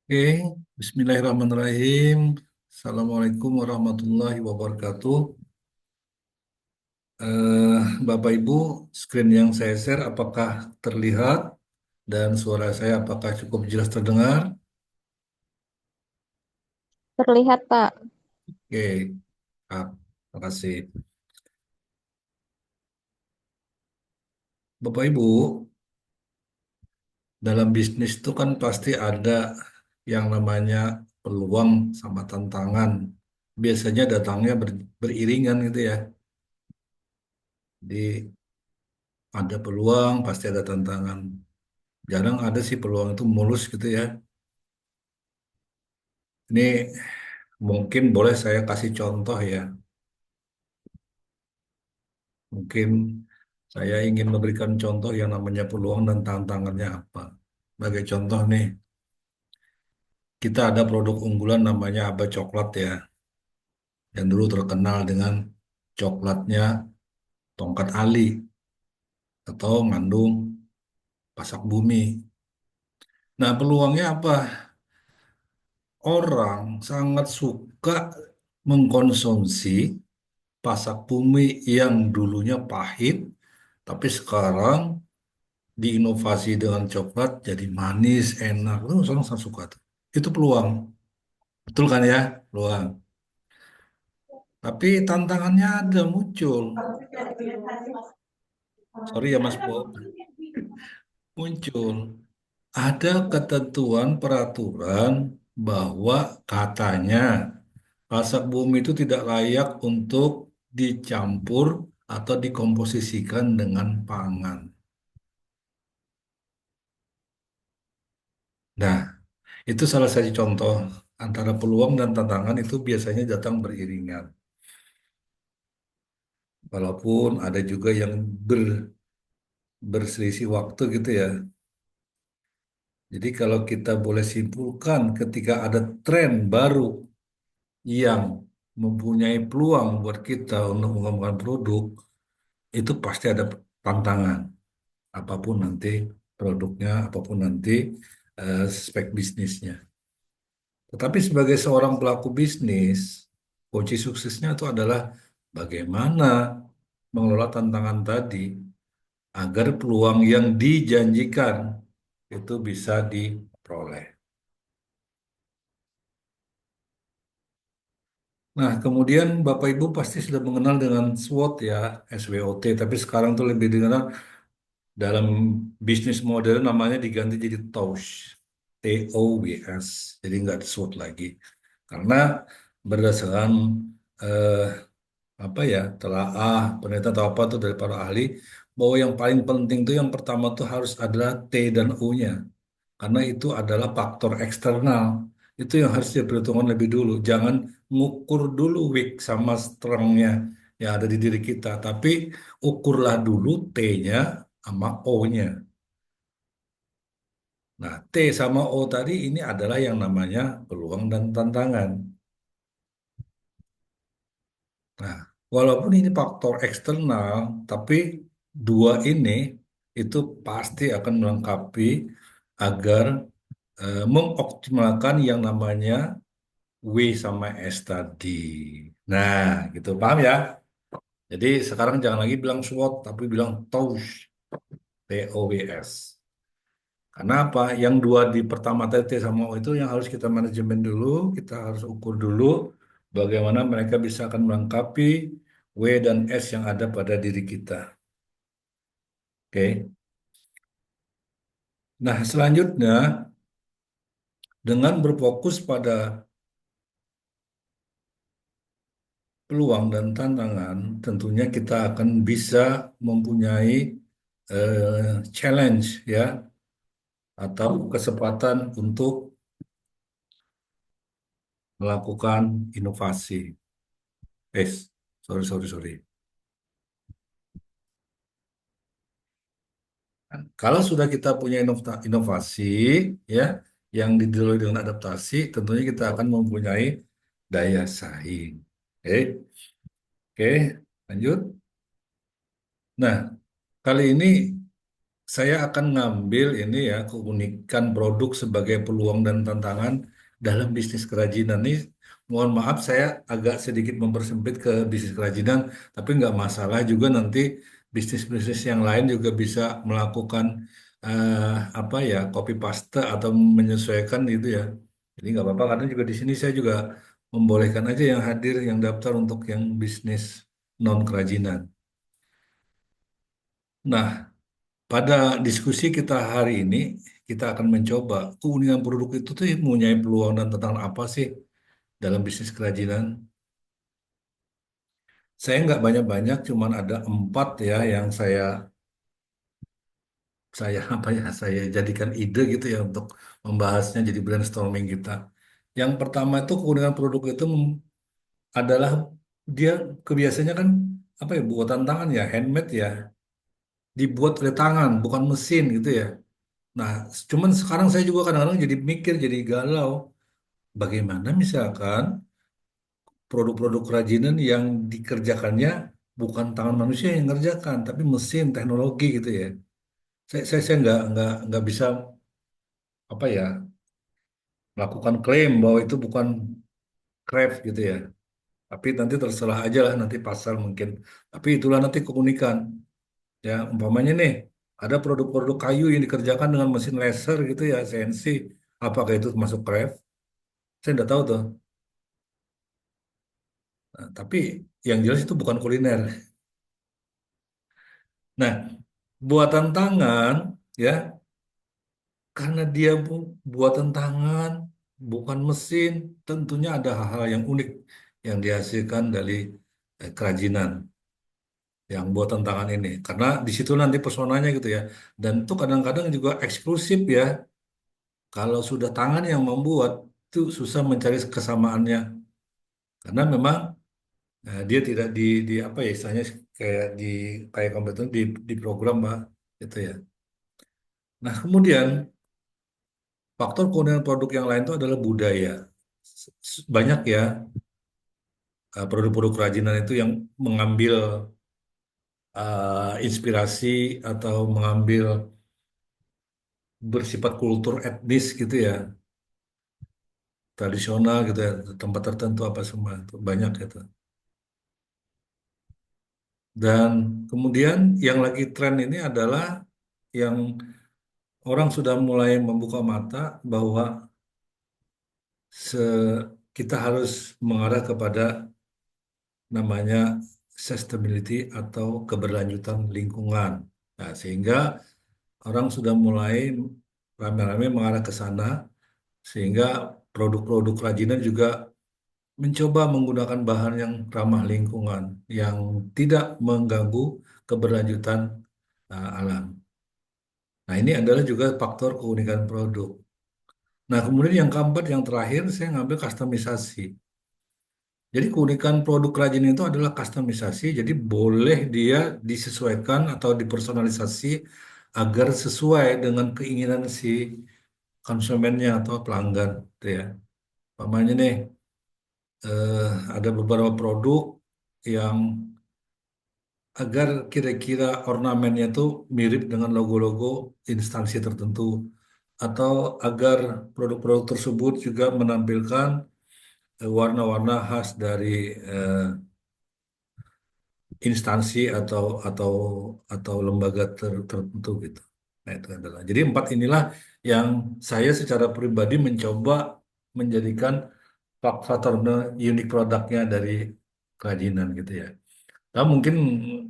Oke, Bismillahirrahmanirrahim. Assalamualaikum warahmatullahi wabarakatuh. Eh, Bapak Ibu, screen yang saya share apakah terlihat dan suara saya apakah cukup jelas terdengar? Terlihat, Pak. Oke, terima kasih. Bapak Ibu, dalam bisnis itu kan pasti ada yang namanya peluang sama tantangan. Biasanya datangnya beriringan gitu ya. Di ada peluang, pasti ada tantangan. Jarang ada sih peluang itu mulus gitu ya. Ini mungkin boleh saya kasih contoh ya. Mungkin saya ingin memberikan contoh yang namanya peluang dan tantangannya apa. Sebagai contoh nih, kita ada produk unggulan namanya Aba Coklat ya. Yang dulu terkenal dengan coklatnya Tongkat Ali atau mengandung pasak bumi. Nah, peluangnya apa? Orang sangat suka mengkonsumsi pasak bumi yang dulunya pahit, tapi sekarang diinovasi dengan coklat jadi manis, enak. Itu orang sangat suka tuh. Itu peluang. Betul kan ya? Peluang. Tapi tantangannya ada muncul. Sorry ya Mas Bob. Muncul. Ada ketentuan peraturan bahwa katanya pasak bumi itu tidak layak untuk dicampur atau dikomposisikan dengan pangan. Nah, itu salah satu contoh antara peluang dan tantangan itu biasanya datang beriringan. Walaupun ada juga yang berselisih waktu gitu ya. Jadi kalau kita boleh simpulkan ketika ada tren baru yang mempunyai peluang buat kita untuk mengembangkan produk, itu pasti ada tantangan. Apapun nanti produknya, apapun nanti spek bisnisnya. Tetapi sebagai seorang pelaku bisnis, kunci suksesnya itu adalah bagaimana mengelola tantangan tadi agar peluang yang dijanjikan itu bisa diperoleh. Nah, kemudian Bapak Ibu pasti sudah mengenal dengan SWOT ya, SWOT, tapi sekarang tuh lebih dikenal dalam bisnis modern namanya diganti jadi TOWS, TOWS, jadi nggak SWOT lagi. Karena berdasarkan eh, apa ya telaah penelitian atau apa tuh dari para ahli bahwa yang paling penting tuh yang pertama tuh harus adalah T dan U-nya karena itu adalah faktor eksternal itu yang harus diperhitungkan lebih dulu jangan ngukur dulu weak sama strength-nya yang ada di diri kita tapi ukurlah dulu T-nya sama O-nya. Nah, T sama O tadi ini adalah yang namanya peluang dan tantangan. Nah, walaupun ini faktor eksternal, tapi dua ini itu pasti akan melengkapi agar mengoptimalkan yang namanya W sama S tadi. Nah, gitu paham ya? Jadi sekarang jangan lagi bilang SWOT, tapi bilang TOWS, TOWS. Karena apa? Yang dua di pertama tadi T sama O itu yang harus kita manajemen dulu, kita harus ukur dulu bagaimana mereka bisa akan melengkapi W dan S yang ada pada diri kita. Oke. Nah, selanjutnya dengan berfokus pada peluang dan tantangan, tentunya kita akan bisa mempunyai challenge ya atau kesempatan untuk melakukan inovasi. Sorry, sorry, sorry. Kalau sudah kita punya inovasi, ya, yang didahului dengan adaptasi, tentunya kita akan mempunyai daya saing. Oke, oke, lanjut. Nah, kali ini Saya akan ngambil ini ya keunikan produk sebagai peluang dan tantangan dalam bisnis kerajinan. Nih, mohon maaf saya agak sedikit mempersempit ke bisnis kerajinan, tapi nggak masalah juga nanti bisnis-bisnis yang lain juga bisa melakukan apa ya copy paste atau menyesuaikan gitu ya. Jadi nggak apa-apa karena juga di sini saya juga membolehkan aja yang hadir yang daftar untuk yang bisnis non kerajinan. Nah, pada diskusi kita hari ini, kita akan mencoba keunikan produk itu tuh mempunyai peluang dan tantangan apa sih dalam bisnis kerajinan. Saya nggak banyak-banyak, cuman ada 4 ya yang saya apa ya saya jadikan ide gitu ya untuk membahasnya jadi brainstorming kita. Yang pertama itu keunikan produk itu adalah dia kebiasaannya kan apa ya buatan tangan ya handmade ya dibuat oleh tangan bukan mesin gitu ya. Nah, cuman sekarang saya juga kadang-kadang jadi mikir, jadi galau. Bagaimana misalkan produk-produk kerajinan yang dikerjakannya bukan tangan manusia yang mengerjakan, tapi mesin, teknologi gitu ya. Saya nggak bisa apa ya melakukan klaim bahwa itu bukan craft gitu ya. Tapi nanti terserah aja lah nanti pasar mungkin. Tapi itulah nanti keunikan. Ya, umpamanya nih ada produk-produk kayu yang dikerjakan dengan mesin laser gitu ya, CNC. Apakah itu masuk craft? Saya nggak tahu tuh. Nah, tapi yang jelas itu bukan kuliner. Nah, buatan tangan ya, karena dia buatan tangan, bukan mesin, tentunya ada hal-hal yang unik yang dihasilkan dari kerajinan yang buatan tangan ini. Karena di situ nanti pesonanya gitu ya. Dan itu kadang-kadang juga eksklusif ya. Kalau sudah tangan yang membuat, itu susah mencari kesamaannya. Karena memang dia tidak di apa ya istilahnya kayak komputer di program Mbak gitu ya. Nah, kemudian faktor keunikan produk yang lain itu adalah budaya. Banyak ya produk-produk kerajinan itu yang mengambil inspirasi atau mengambil bersifat kultur etnis gitu ya, tradisional gitu ya, tempat tertentu apa semua itu banyak gitu. Dan kemudian yang lagi tren ini adalah yang orang sudah mulai membuka mata bahwa se- kita harus mengarah kepada namanya sustainability atau keberlanjutan lingkungan. Nah, sehingga orang sudah mulai ramai-ramai mengarah ke sana, sehingga produk-produk kerajinan juga mencoba menggunakan bahan yang ramah lingkungan, yang tidak mengganggu keberlanjutan alam. Nah, ini adalah juga faktor keunikan produk. Nah, kemudian yang keempat, yang terakhir, saya ngambil kustomisasi. Jadi keunikan produk kerajinan itu adalah kustomisasi, jadi boleh dia disesuaikan atau dipersonalisasi agar sesuai dengan keinginan si konsumennya atau pelanggan, gitu ya. Pamannya nih, eh, ada beberapa produk yang agar kira-kira ornamennya itu mirip dengan logo-logo instansi tertentu, atau agar produk-produk tersebut juga menampilkan warna-warna khas dari eh, instansi atau lembaga tertentu gitu. Nah, itu adalah. Jadi 4 inilah yang saya secara pribadi mencoba menjadikan faktor unik produknya dari kerajinan gitu ya. Nah, mungkin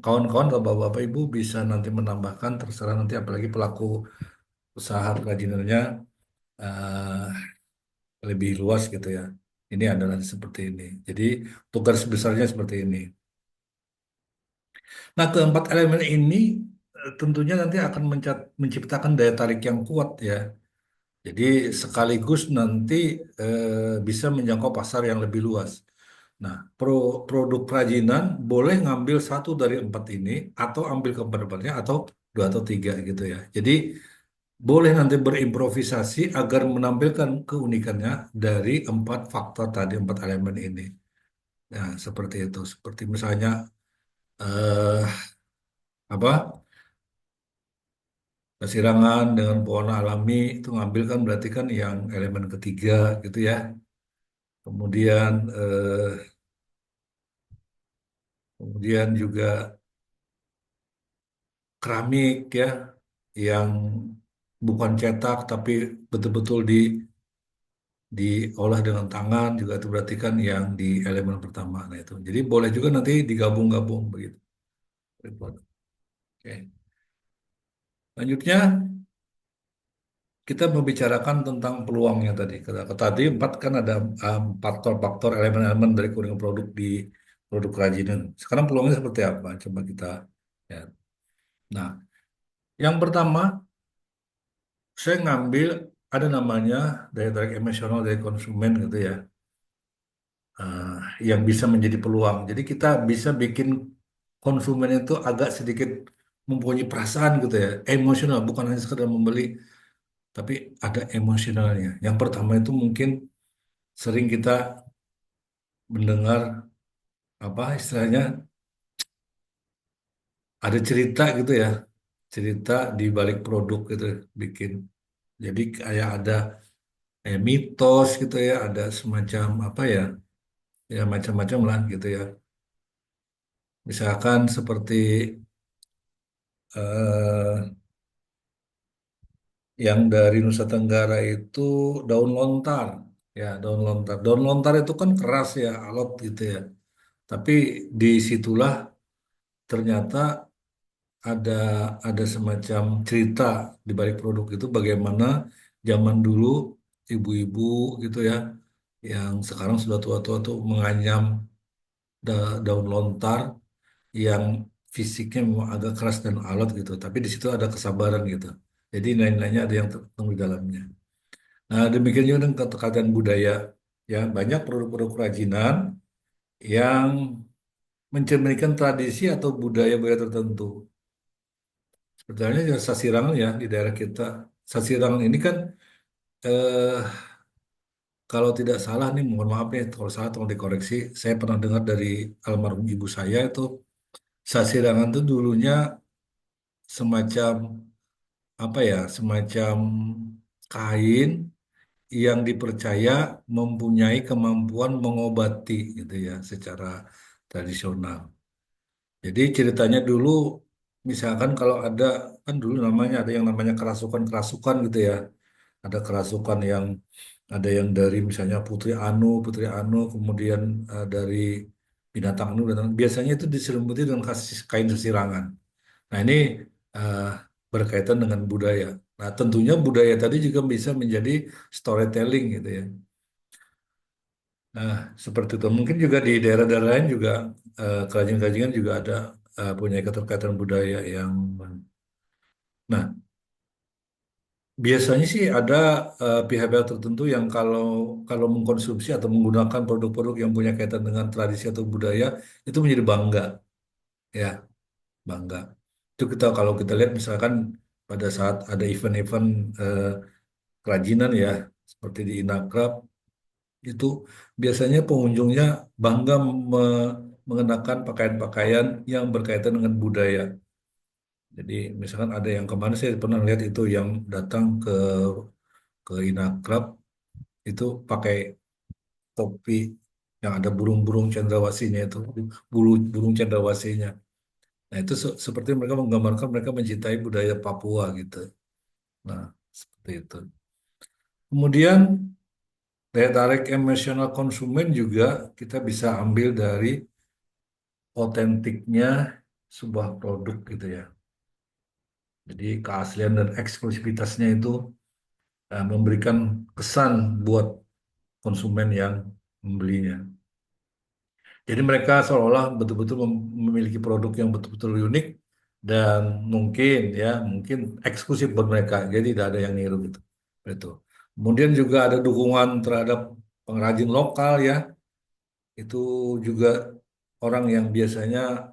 kawan-kawan atau bapak-bapak ibu bisa nanti menambahkan terserah nanti apalagi pelaku usaha kerajinannya eh, lebih luas gitu ya. Ini adalah seperti ini. Jadi tugas besarnya seperti ini. Nah, keempat elemen ini tentunya nanti akan menciptakan daya tarik yang kuat ya. Jadi sekaligus nanti bisa menjangkau pasar yang lebih luas. Nah, produk kerajinan boleh ngambil satu dari 4 ini atau ambil keempat-empatnya atau dua atau tiga gitu ya. Jadi boleh nanti berimprovisasi agar menampilkan keunikannya dari 4 faktor tadi, 4 elemen ini. Nah, seperti itu. Seperti misalnya eh, apa? Kesirangan dengan pewarna alami itu ngambil kan berarti kan yang elemen ketiga gitu ya. Kemudian kemudian juga keramik ya yang bukan cetak tapi betul-betul diolah dengan tangan juga itu berarti kan yang di elemen pertama. Nah itu. Jadi boleh juga nanti digabung-gabung begitu. Oke. Selanjutnya kita membicarakan tentang peluangnya tadi. Tadi empat kan ada faktor-faktor elemen-elemen dari kuning produk di produk kerajinan. Sekarang peluangnya seperti apa? Coba kita ya. Nah, yang pertama saya ngambil ada namanya daya tarik emosional dari konsumen gitu ya, eh, yang bisa menjadi peluang. Jadi kita bisa bikin konsumen itu agak sedikit mempunyai perasaan gitu ya, emosional, bukan hanya sekedar membeli, tapi ada emosionalnya. Yang pertama itu mungkin sering kita mendengar apa istilahnya ada cerita gitu ya, cerita di balik produk gitu bikin. Jadi kayak ada mitos gitu ya, ada semacam apa ya, ya macam-macam lah gitu ya. Misalkan seperti eh, yang dari Nusa Tenggara itu daun lontar, ya daun lontar. Daun lontar itu kan keras ya, alot gitu ya. Tapi disitulah ternyata ada ada semacam cerita di balik produk itu bagaimana zaman dulu ibu-ibu gitu ya yang sekarang sudah tua-tua tuh menganyam daun lontar yang fisiknya memang agak keras dan alot gitu tapi di situ ada kesabaran gitu jadi nilai-nilainya ada yang terkandung di dalamnya. Nah demikian juga dengan kekayaan budaya ya banyak produk-produk kerajinan yang mencerminkan tradisi atau budaya-budaya tertentu. Sebetulnya ya Sasirangan ya di daerah kita. Sasirangan ini kan eh, kalau tidak salah nih mohon maaf nih kalau salah tolong dikoreksi. Saya pernah dengar dari almarhum ibu saya itu Sasirangan itu dulunya semacam apa ya semacam kain yang dipercaya mempunyai kemampuan mengobati gitu ya secara tradisional. Jadi ceritanya dulu misalkan kalau ada kan dulu namanya ada yang namanya kerasukan-kerasukan gitu ya. Ada kerasukan yang ada yang dari misalnya Putri Anu, kemudian dari binatang Anu, binatang. Biasanya itu diselimuti dengan kain sesirangan. Nah ini eh, berkaitan dengan budaya. Nah tentunya budaya tadi juga bisa menjadi storytelling gitu ya. Nah seperti itu. Mungkin juga di daerah-daerah lain juga kerajinan-kerajinan juga ada punya keterkaitan budaya yang. Nah biasanya sih ada pihak-pihak tertentu yang kalau kalau mengkonsumsi atau menggunakan produk-produk yang punya kaitan dengan tradisi atau budaya itu menjadi bangga, ya bangga. Itu kita kalau kita lihat misalkan pada saat ada event-event eh, kerajinan ya seperti di Inakrab itu biasanya pengunjungnya bangga mengenakan pakaian-pakaian yang berkaitan dengan budaya. Jadi misalkan ada yang kemana saya pernah lihat itu yang datang ke Inakrab itu pakai topi yang ada burung-burung cendrawasihnya itu, bulu burung cendrawasihnya. Nah, itu seperti mereka menggambarkan mereka mencintai budaya Papua gitu. Nah, seperti itu. Kemudian daya tarik emosional konsumen juga kita bisa ambil dari otentiknya sebuah produk gitu ya. Jadi keaslian dan eksklusivitasnya itu memberikan kesan buat konsumen yang membelinya. Jadi mereka seolah-olah betul-betul memiliki produk yang betul-betul unik dan mungkin eksklusif buat mereka. Jadi tidak ada yang niru gitu. Itu. Kemudian juga ada dukungan terhadap pengrajin lokal ya. Itu juga orang yang biasanya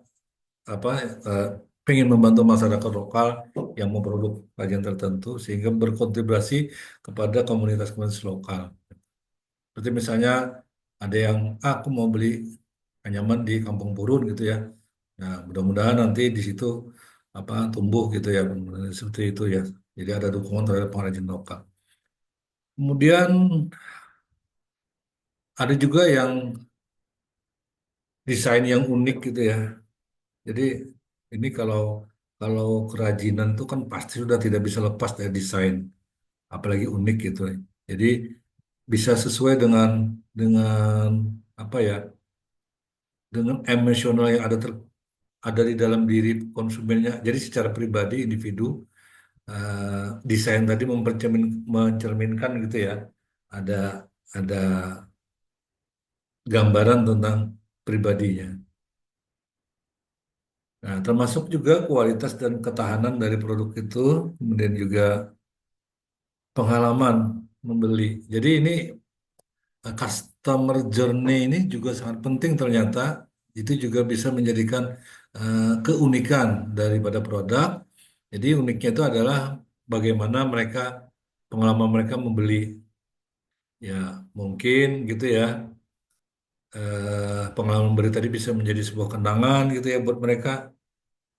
apa eh, pengen membantu masyarakat lokal yang memproduksi kerajinan tertentu sehingga berkontribusi kepada komunitas-komunitas lokal. Seperti misalnya ada yang aku mau beli anyaman di Kampung Purun gitu ya. Nah, mudah-mudahan nanti di situ apa tumbuh gitu ya, seperti itu ya. Jadi ada dukungan terhadap pengrajin lokal. Kemudian ada juga yang desain yang unik gitu ya. Jadi ini kalau kalau kerajinan itu kan pasti sudah tidak bisa lepas dari desain, apalagi unik gitu. Jadi bisa sesuai dengan apa ya, dengan emosional yang ada di dalam diri konsumennya. Jadi secara pribadi individu, desain tadi mencerminkan gitu ya. Ada ada gambaran tentang pribadinya. Nah, termasuk juga kualitas dan ketahanan dari produk itu, kemudian juga pengalaman membeli. Jadi ini customer journey ini juga sangat penting ternyata. Itu juga bisa menjadikan keunikan daripada produk. Jadi uniknya itu adalah bagaimana pengalaman mereka membeli. Ya, mungkin gitu ya. Pengalaman membeli tadi bisa menjadi sebuah kenangan gitu ya buat mereka.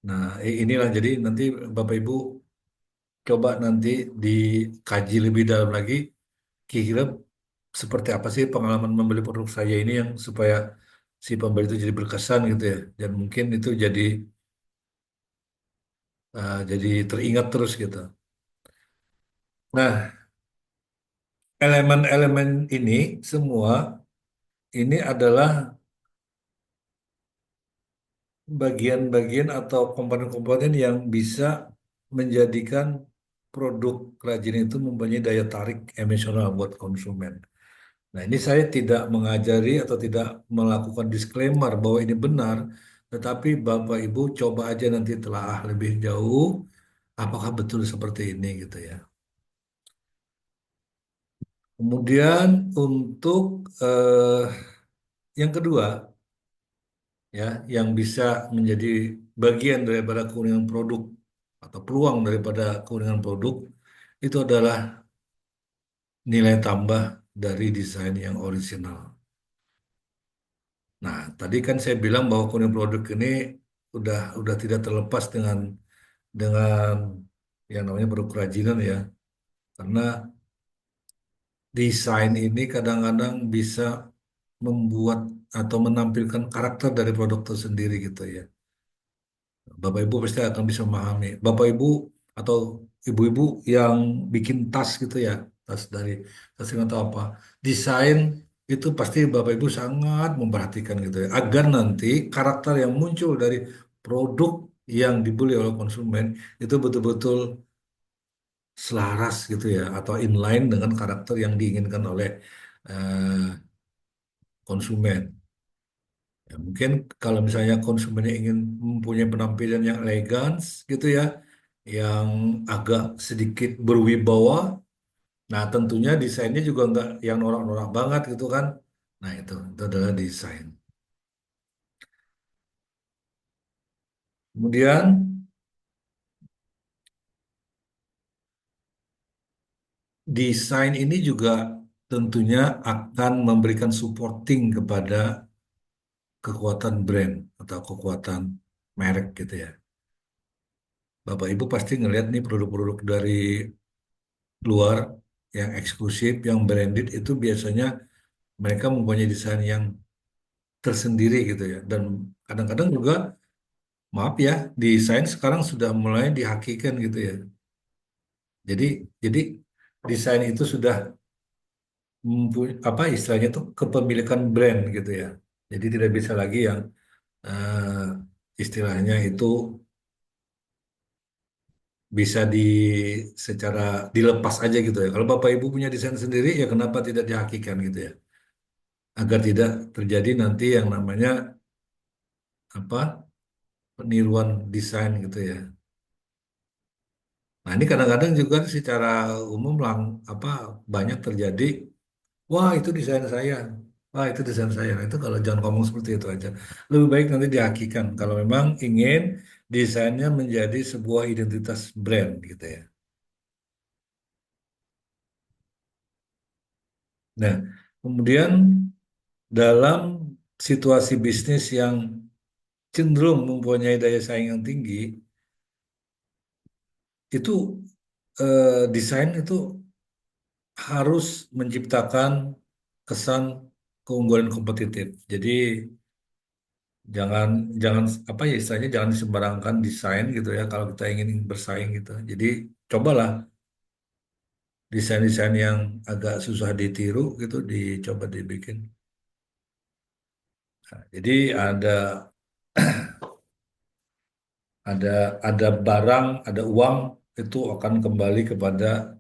Nah, inilah jadi nanti Bapak Ibu coba nanti dikaji lebih dalam lagi, kira-kira seperti apa sih pengalaman membeli produk saya ini yang supaya si pembeli itu jadi berkesan gitu ya, dan mungkin itu jadi teringat terus gitu. Nah, elemen-elemen ini semua ini adalah bagian-bagian atau komponen-komponen yang bisa menjadikan produk kerajinan itu mempunyai daya tarik emosional buat konsumen. Nah, ini saya tidak mengajari atau tidak melakukan disclaimer bahwa ini benar, tetapi Bapak Ibu coba aja nanti telaah lebih jauh apakah betul seperti ini gitu ya. Kemudian untuk yang kedua ya, yang bisa menjadi bagian daripada keunikan produk atau peluang daripada keunikan produk itu adalah nilai tambah dari desain yang orisinal. Nah, tadi kan saya bilang bahwa kuning produk ini udah tidak terlepas dengan yang namanya produk kerajinan ya, karena desain ini kadang-kadang bisa membuat atau menampilkan karakter dari produk itu sendiri gitu ya. Bapak Ibu pasti akan bisa memahami. Bapak Ibu atau ibu-ibu yang bikin tas gitu ya, tas yang atau apa, desain itu pasti Bapak Ibu sangat memperhatikan gitu ya, agar nanti karakter yang muncul dari produk yang dibeli oleh konsumen itu betul-betul selaras gitu ya, atau inline dengan karakter yang diinginkan oleh eh, konsumen. Ya, mungkin kalau misalnya konsumennya ingin mempunyai penampilan yang elegan gitu ya, yang agak sedikit berwibawa, nah tentunya desainnya juga nggak yang norak-norak banget gitu kan. Nah itu adalah desain. Kemudian desain ini juga tentunya akan memberikan supporting kepada kekuatan brand atau kekuatan merek gitu ya. Bapak Ibu pasti ngelihat nih produk-produk dari luar yang eksklusif, yang branded itu biasanya mereka mempunyai desain yang tersendiri gitu ya. Dan kadang-kadang juga, maaf ya, desain sekarang sudah mulai dihakikan gitu ya. Jadi desain itu sudah apa istilahnya itu kepemilikan brand gitu ya. Jadi tidak bisa lagi yang istilahnya itu bisa secara dilepas aja gitu ya. Kalau Bapak Ibu punya desain sendiri ya kenapa tidak dihakikan gitu ya. Agar tidak terjadi nanti yang namanya apa peniruan desain gitu ya. Nah, ini kadang-kadang juga secara umum apa banyak terjadi, wah itu desain saya, wah itu desain saya. Nah, itu kalau jangan ngomong seperti itu aja. Lebih baik nanti dihakikan kalau memang ingin desainnya menjadi sebuah identitas brand gitu ya. Nah, kemudian dalam situasi bisnis yang cenderung mempunyai daya saing yang tinggi, itu desain itu harus menciptakan kesan keunggulan kompetitif. Jadi jangan jangan apa ya istilahnya jangan disembarangkan desain gitu ya kalau kita ingin bersaing gitu. Jadi cobalah desain-desain yang agak susah ditiru gitu dicoba dibikin. Nah, jadi ada ada ada barang, ada uang itu akan kembali kepada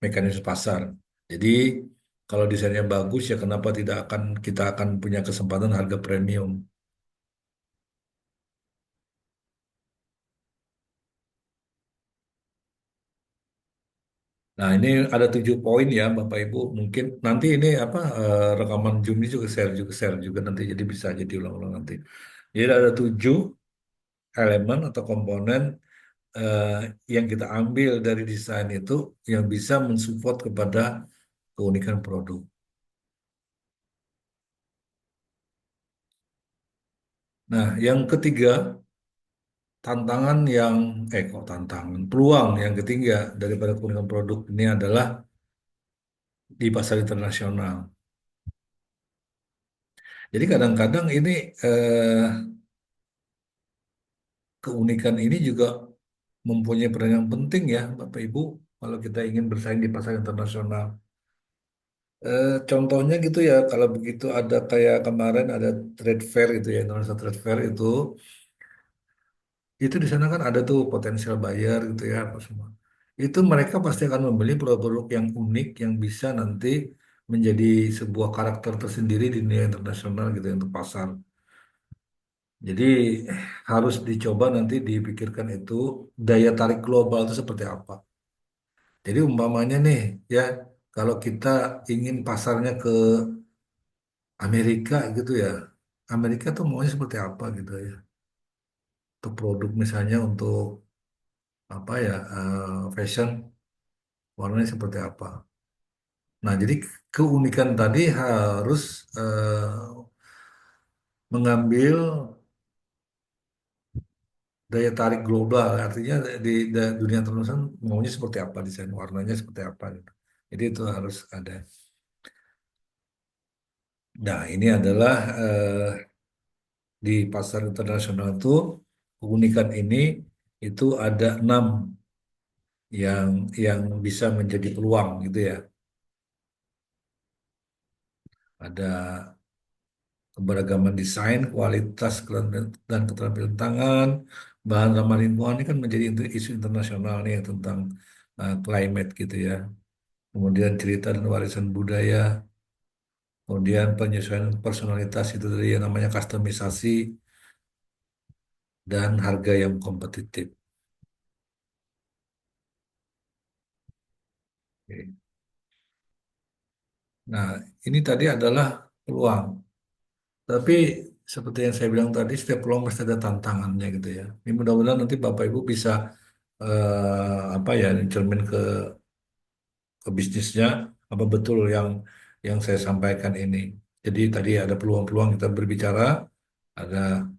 mekanisme pasar. Jadi kalau desainnya bagus ya kenapa tidak akan kita akan punya kesempatan harga premium. Nah ini ada 7 poin ya Bapak Ibu. Mungkin nanti ini apa rekaman Zoom ini juga share juga nanti jadi bisa jadi ulang-ulang nanti. Jadi ada 7 elemen atau komponen eh, yang kita ambil dari desain itu yang bisa mensupport kepada keunikan produk. Nah yang ketiga tantangan yang kok tantangan peluang yang ketiga daripada keunikan produk ini adalah di pasar internasional. Jadi kadang-kadang ini eh, keunikan ini juga mempunyai peran yang penting ya Bapak Ibu kalau kita ingin bersaing di pasar internasional. Contohnya gitu ya kalau begitu ada kayak kemarin ada trade fair itu ya Indonesia Trade Fair itu di sana kan ada tuh potensial buyer gitu ya apa semua. Itu mereka pasti akan membeli produk-produk yang unik yang bisa nanti menjadi sebuah karakter tersendiri di dunia internasional gitu ya, untuk pasar. Jadi harus dicoba nanti dipikirkan itu daya tarik global itu seperti apa. Jadi umpamanya nih ya kalau kita ingin pasarnya ke Amerika gitu ya, Amerika tuh maunya seperti apa gitu ya. Untuk produk misalnya untuk apa ya fashion warnanya seperti apa. Nah jadi keunikan tadi harus mengambil daya tarik global, artinya di dunia internasional maunya seperti apa desain warnanya seperti apa gitu. Jadi itu harus ada. Nah ini adalah di pasar internasional itu keunikan ini itu ada 6 yang bisa menjadi peluang gitu ya. Ada keberagaman desain, kualitas dan keterampilan tangan, bahan ramah lingkungan ini kan menjadi isu internasional nih tentang climate gitu ya. Kemudian cerita dan warisan budaya, kemudian penyesuaian personalitas itu tadi yang namanya customisasi dan harga yang kompetitif. Oke. Nah, ini tadi adalah peluang. Tapi seperti yang saya bilang tadi, setiap peluang pasti ada tantangannya gitu ya. Ini mudah-mudahan nanti Bapak Ibu bisa apa ya, cermin ke bisnisnya apa betul yang saya sampaikan ini. Jadi tadi ada peluang-peluang kita berbicara, ada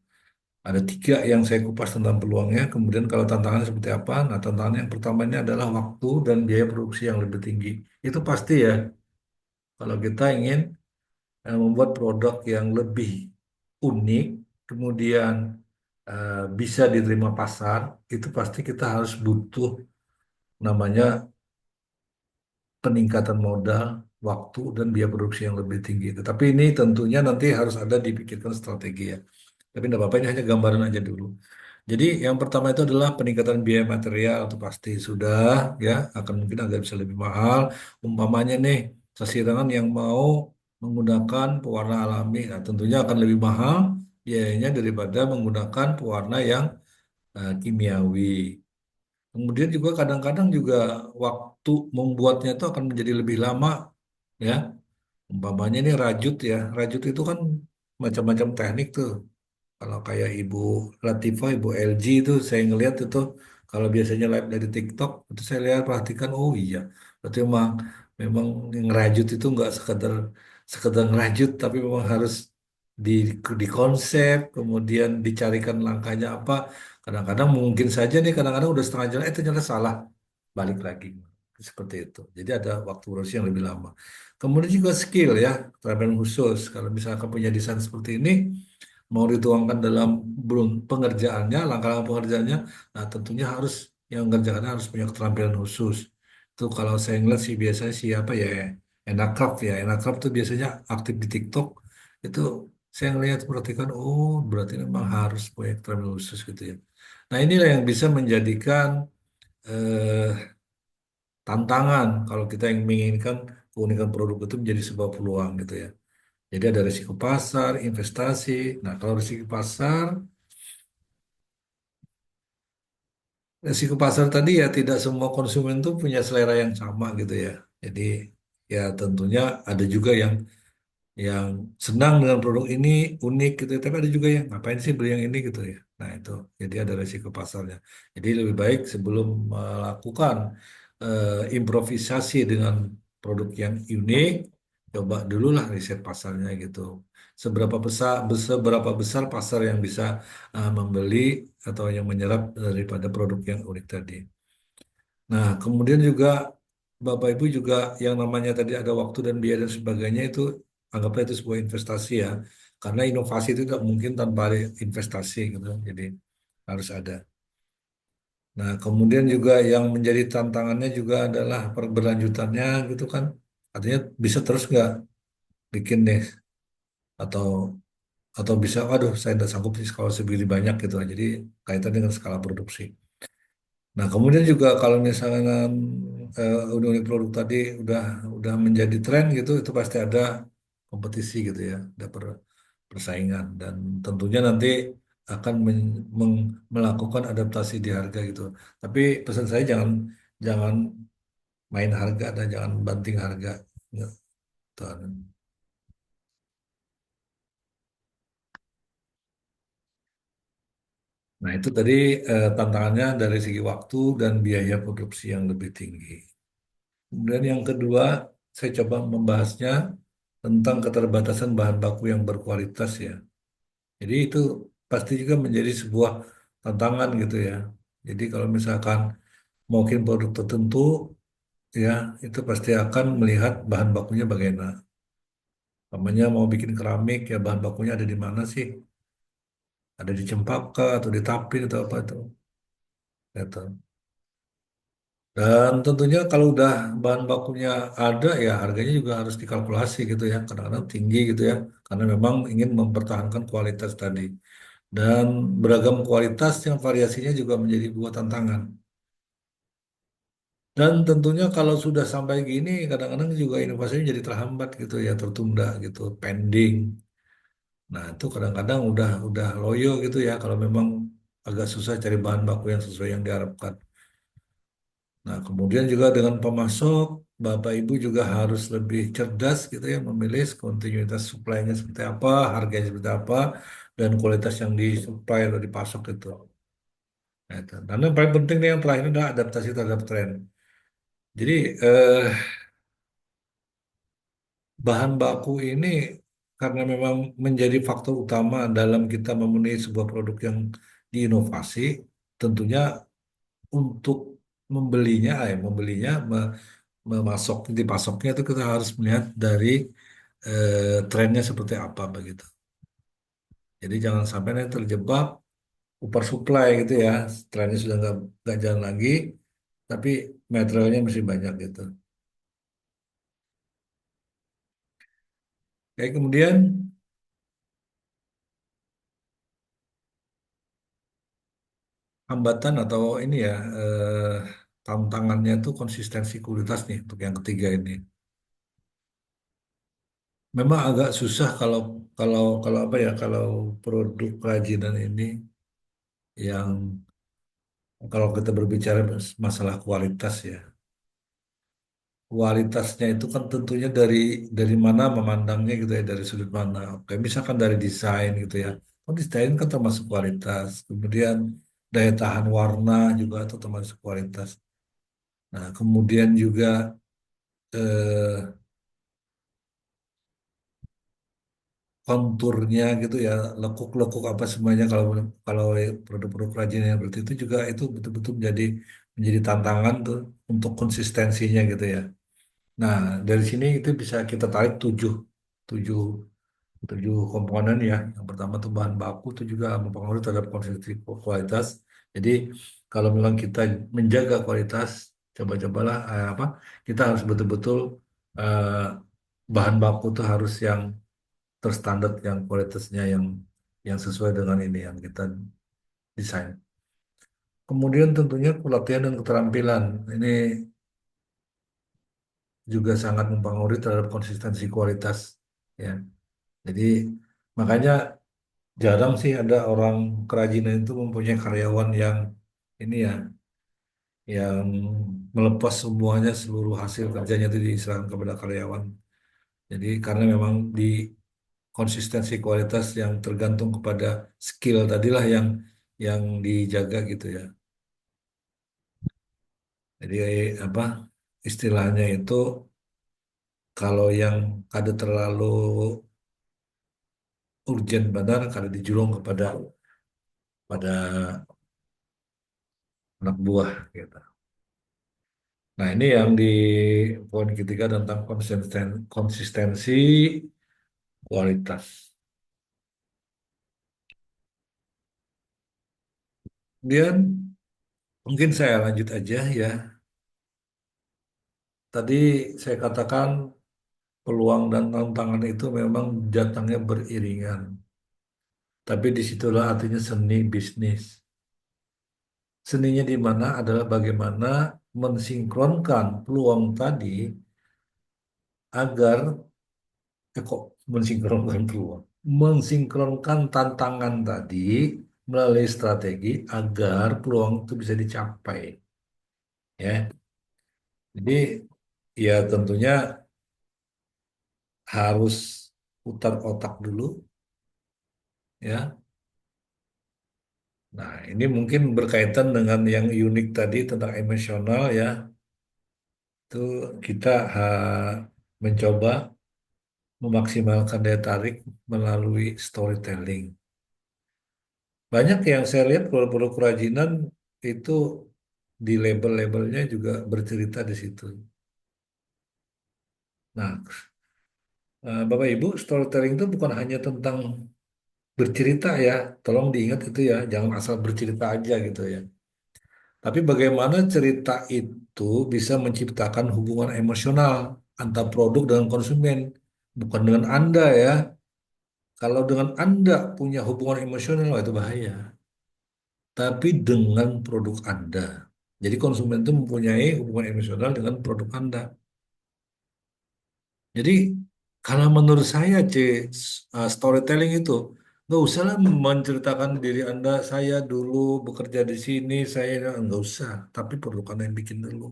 ada 3 yang saya kupas tentang peluangnya. Kemudian kalau tantangannya seperti apa? Nah, tantangan yang pertama ini adalah waktu dan biaya produksi yang lebih tinggi. Itu pasti ya. Kalau kita ingin membuat produk yang lebih unik, kemudian bisa diterima pasar, itu pasti kita harus butuh namanya peningkatan modal, waktu, dan biaya produksi yang lebih tinggi. Tetapi ini tentunya nanti harus ada dipikirkan strategi ya. Tapi tidak apa-apa, ini hanya gambaran aja dulu. Jadi yang pertama itu adalah peningkatan biaya material itu pasti sudah ya akan mungkin agak bisa lebih mahal. Umpamanya nih sasirangan yang mau menggunakan pewarna alami, nah tentunya akan lebih mahal biayanya daripada menggunakan pewarna yang kimiawi. Kemudian juga kadang-kadang juga waktu membuatnya itu akan menjadi lebih lama ya. Umpamanya ini rajut ya, rajut itu kan macam-macam teknik tuh. Kalau kayak Ibu Latifah, Ibu LG itu saya ngelihat itu kalau biasanya live dari TikTok itu saya lihat perhatikan oh iya berarti memang memang yang ngerajut itu nggak sekedar sekedar ngerajut tapi memang harus di di konsep kemudian dicarikan langkahnya apa Kadang-kadang mungkin saja nih, kadang-kadang udah setengah jalan, ternyata salah, balik lagi. Seperti itu. Jadi ada waktu produksi yang lebih lama. Kemudian juga skill ya, keterampilan khusus. Kalau misalkan punya desain seperti ini, mau dituangkan dalam pengerjaannya, langkah-langkah pengerjaannya, nah tentunya harus yang mengerjakannya harus punya keterampilan khusus. Itu kalau saya ngeliat sih biasanya siapa ya, Enakraf ya. Enakraf tuh biasanya aktif di TikTok. Itu saya ngelihat perhatikan, oh berarti memang harus punya keterampilan khusus gitu ya. Nah inilah yang bisa menjadikan eh, tantangan kalau kita yang menginginkan keunikan produk itu menjadi sebuah peluang gitu ya. Jadi ada risiko pasar, investasi. Nah, kalau risiko pasar, risiko pasar tadi ya tidak semua konsumen tuh punya selera yang sama gitu ya. Jadi ya tentunya ada juga yang senang dengan produk ini unik gitu ya. Tapi ada juga yang ngapain sih beli yang ini gitu ya. Nah itu jadi ada risiko pasarnya. Jadi lebih baik sebelum melakukan improvisasi dengan produk yang unik, coba dulu lah riset pasarnya gitu. Seberapa besar pasar yang bisa membeli atau yang menyerap daripada produk yang unik tadi. Nah, kemudian juga Bapak Ibu juga yang namanya tadi ada waktu dan biaya dan sebagainya itu anggaplah itu sebuah investasi ya. Karena inovasi itu tidak mungkin tanpa ada investasi gitu. Jadi harus ada. Nah, kemudian juga yang menjadi tantangannya juga adalah berlanjutannya gitu kan. Artinya bisa terus nggak bikin deh atau bisa, waduh saya tidak sanggup sih kalau segini banyak gitu. Jadi kaitan dengan skala produksi. Nah, kemudian juga kalau misalnya unik produk tadi udah menjadi tren gitu, itu pasti ada kompetisi gitu ya, ada persaingan dan tentunya nanti akan melakukan adaptasi di harga gitu. Tapi pesan saya jangan main harga dan jangan banting harga. Ya, Tuhan. Nah, itu tadi tantangannya dari segi waktu dan biaya produksi yang lebih tinggi. Kemudian yang kedua, saya coba membahasnya tentang keterbatasan bahan baku yang berkualitas ya. Jadi itu pasti juga menjadi sebuah tantangan gitu ya. Jadi kalau misalkan mau bikin produk tertentu ya, itu pasti akan melihat bahan bakunya bagaimana. Namanya mau bikin keramik ya bahan bakunya ada di mana sih? Ada di Cempaka atau di Tapin atau apa itu. Gitu. Dan tentunya kalau udah bahan bakunya ada ya harganya juga harus dikalkulasi gitu ya. Kadang-kadang tinggi gitu ya. Karena memang ingin mempertahankan kualitas tadi. Dan beragam kualitas yang variasinya juga menjadi buah tantangan. Dan tentunya kalau sudah sampai gini kadang-kadang juga inovasinya jadi terhambat gitu ya, tertunda gitu, pending. Nah, itu kadang-kadang udah loyo gitu ya kalau memang agak susah cari bahan baku yang sesuai yang diharapkan. Nah, kemudian juga dengan pemasok, Bapak Ibu juga harus lebih cerdas gitu ya, memilih kontinuitas suplainya seperti apa, harganya seperti apa, dan kualitas yang disuplai atau dipasok itu. Nah, itu. Dan yang paling penting nih, yang terakhir adalah adaptasi terhadap tren. Jadi bahan baku ini karena memang menjadi faktor utama dalam kita memenuhi sebuah produk yang diinovasi, tentunya untuk memasok dipasoknya itu kita harus melihat dari trennya seperti apa begitu. Jadi jangan sampai nanti terjebak oversupply gitu ya, trennya sudah nggak jalan lagi, tapi materialnya masih banyak gitu. Oke, kemudian hambatan atau ini ya tantangannya itu konsistensi kualitas nih untuk yang ketiga ini. Memang agak susah kalau kalau kalau apa ya kalau produk kerajinan ini yang kalau kita berbicara masalah kualitas ya. Kualitasnya itu kan tentunya dari mana memandangnya gitu ya, dari sudut mana. Oke, misalkan dari desain gitu ya. Oh, desain kan termasuk kualitas. Kemudian daya tahan warna juga itu termasuk kualitas. Nah, kemudian juga eh, konturnya gitu ya, lekuk-lekuk apa semuanya kalau kalau produk-produk kerajinan yang seperti itu juga itu betul-betul menjadi tantangan tuh untuk konsistensinya gitu ya. Nah, dari sini itu bisa kita tarik tujuh tujuh komponen ya. Yang pertama tuh bahan baku itu juga mempengaruhi terhadap konsistensi kualitas. Jadi kalau memang kita menjaga kualitas, coba-cobalah apa kita harus betul-betul eh, bahan baku tuh harus yang terstandar, yang kualitasnya yang sesuai dengan ini yang kita desain. Kemudian tentunya pelatihan dan keterampilan ini juga sangat mempengaruhi terhadap konsistensi kualitas ya. Jadi makanya jarang sih ada orang kerajinan itu mempunyai karyawan yang ini ya, yang melepas semuanya seluruh hasil kerjanya itu diserahkan kepada karyawan. Jadi karena memang di konsistensi kualitas yang tergantung kepada skill tadilah yang dijaga gitu ya. Jadi apa istilahnya itu kalau yang kada terlalu urgent benar kada dijulung pada anak buah gitu. Nah, ini yang di poin ketiga tentang konsistensi kualitas. Kemudian mungkin saya lanjut aja ya. Tadi saya katakan peluang dan tantangan itu memang datangnya beriringan. Tapi disitulah artinya seni bisnis. Seninya di mana adalah bagaimana mensinkronkan peluang tadi agar kok mensinkronkan peluang. Mensinkronkan tantangan tadi melalui strategi agar peluang itu bisa dicapai. Ya, jadi ya tentunya harus putar otak dulu ya. Nah, ini mungkin berkaitan dengan yang unik tadi tentang emosional ya. Itu kita mencoba memaksimalkan daya tarik melalui storytelling. Banyak yang saya lihat produk-produk kerajinan itu di label-labelnya juga bercerita di situ. Nah, Bapak Ibu, storytelling itu bukan hanya tentang bercerita ya. Tolong diingat itu ya, jangan asal bercerita aja gitu ya. Tapi bagaimana cerita itu bisa menciptakan hubungan emosional antara produk dengan konsumen, bukan dengan Anda ya. Kalau dengan Anda punya hubungan emosional, wah itu bahaya. Tapi dengan produk Anda. Jadi konsumen itu mempunyai hubungan emosional dengan produk Anda. Jadi kalau menurut saya, storytelling itu nggak usahlah menceritakan diri Anda, saya dulu bekerja di sini, saya nggak usah. Tapi produk Anda yang bikin dulu.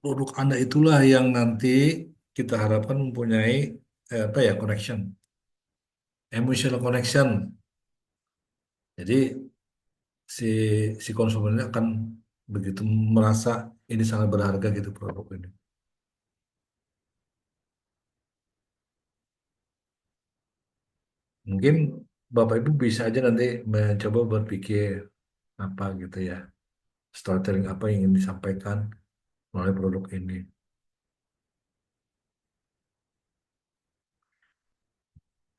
Produk Anda itulah yang nanti kita harapkan mempunyai apa ya connection, emotional connection. Jadi si si konsumennya akan begitu merasa ini sangat berharga gitu produk ini. Mungkin Bapak Ibu bisa aja nanti mencoba berpikir apa gitu ya, storytelling apa yang ingin disampaikan melalui produk ini.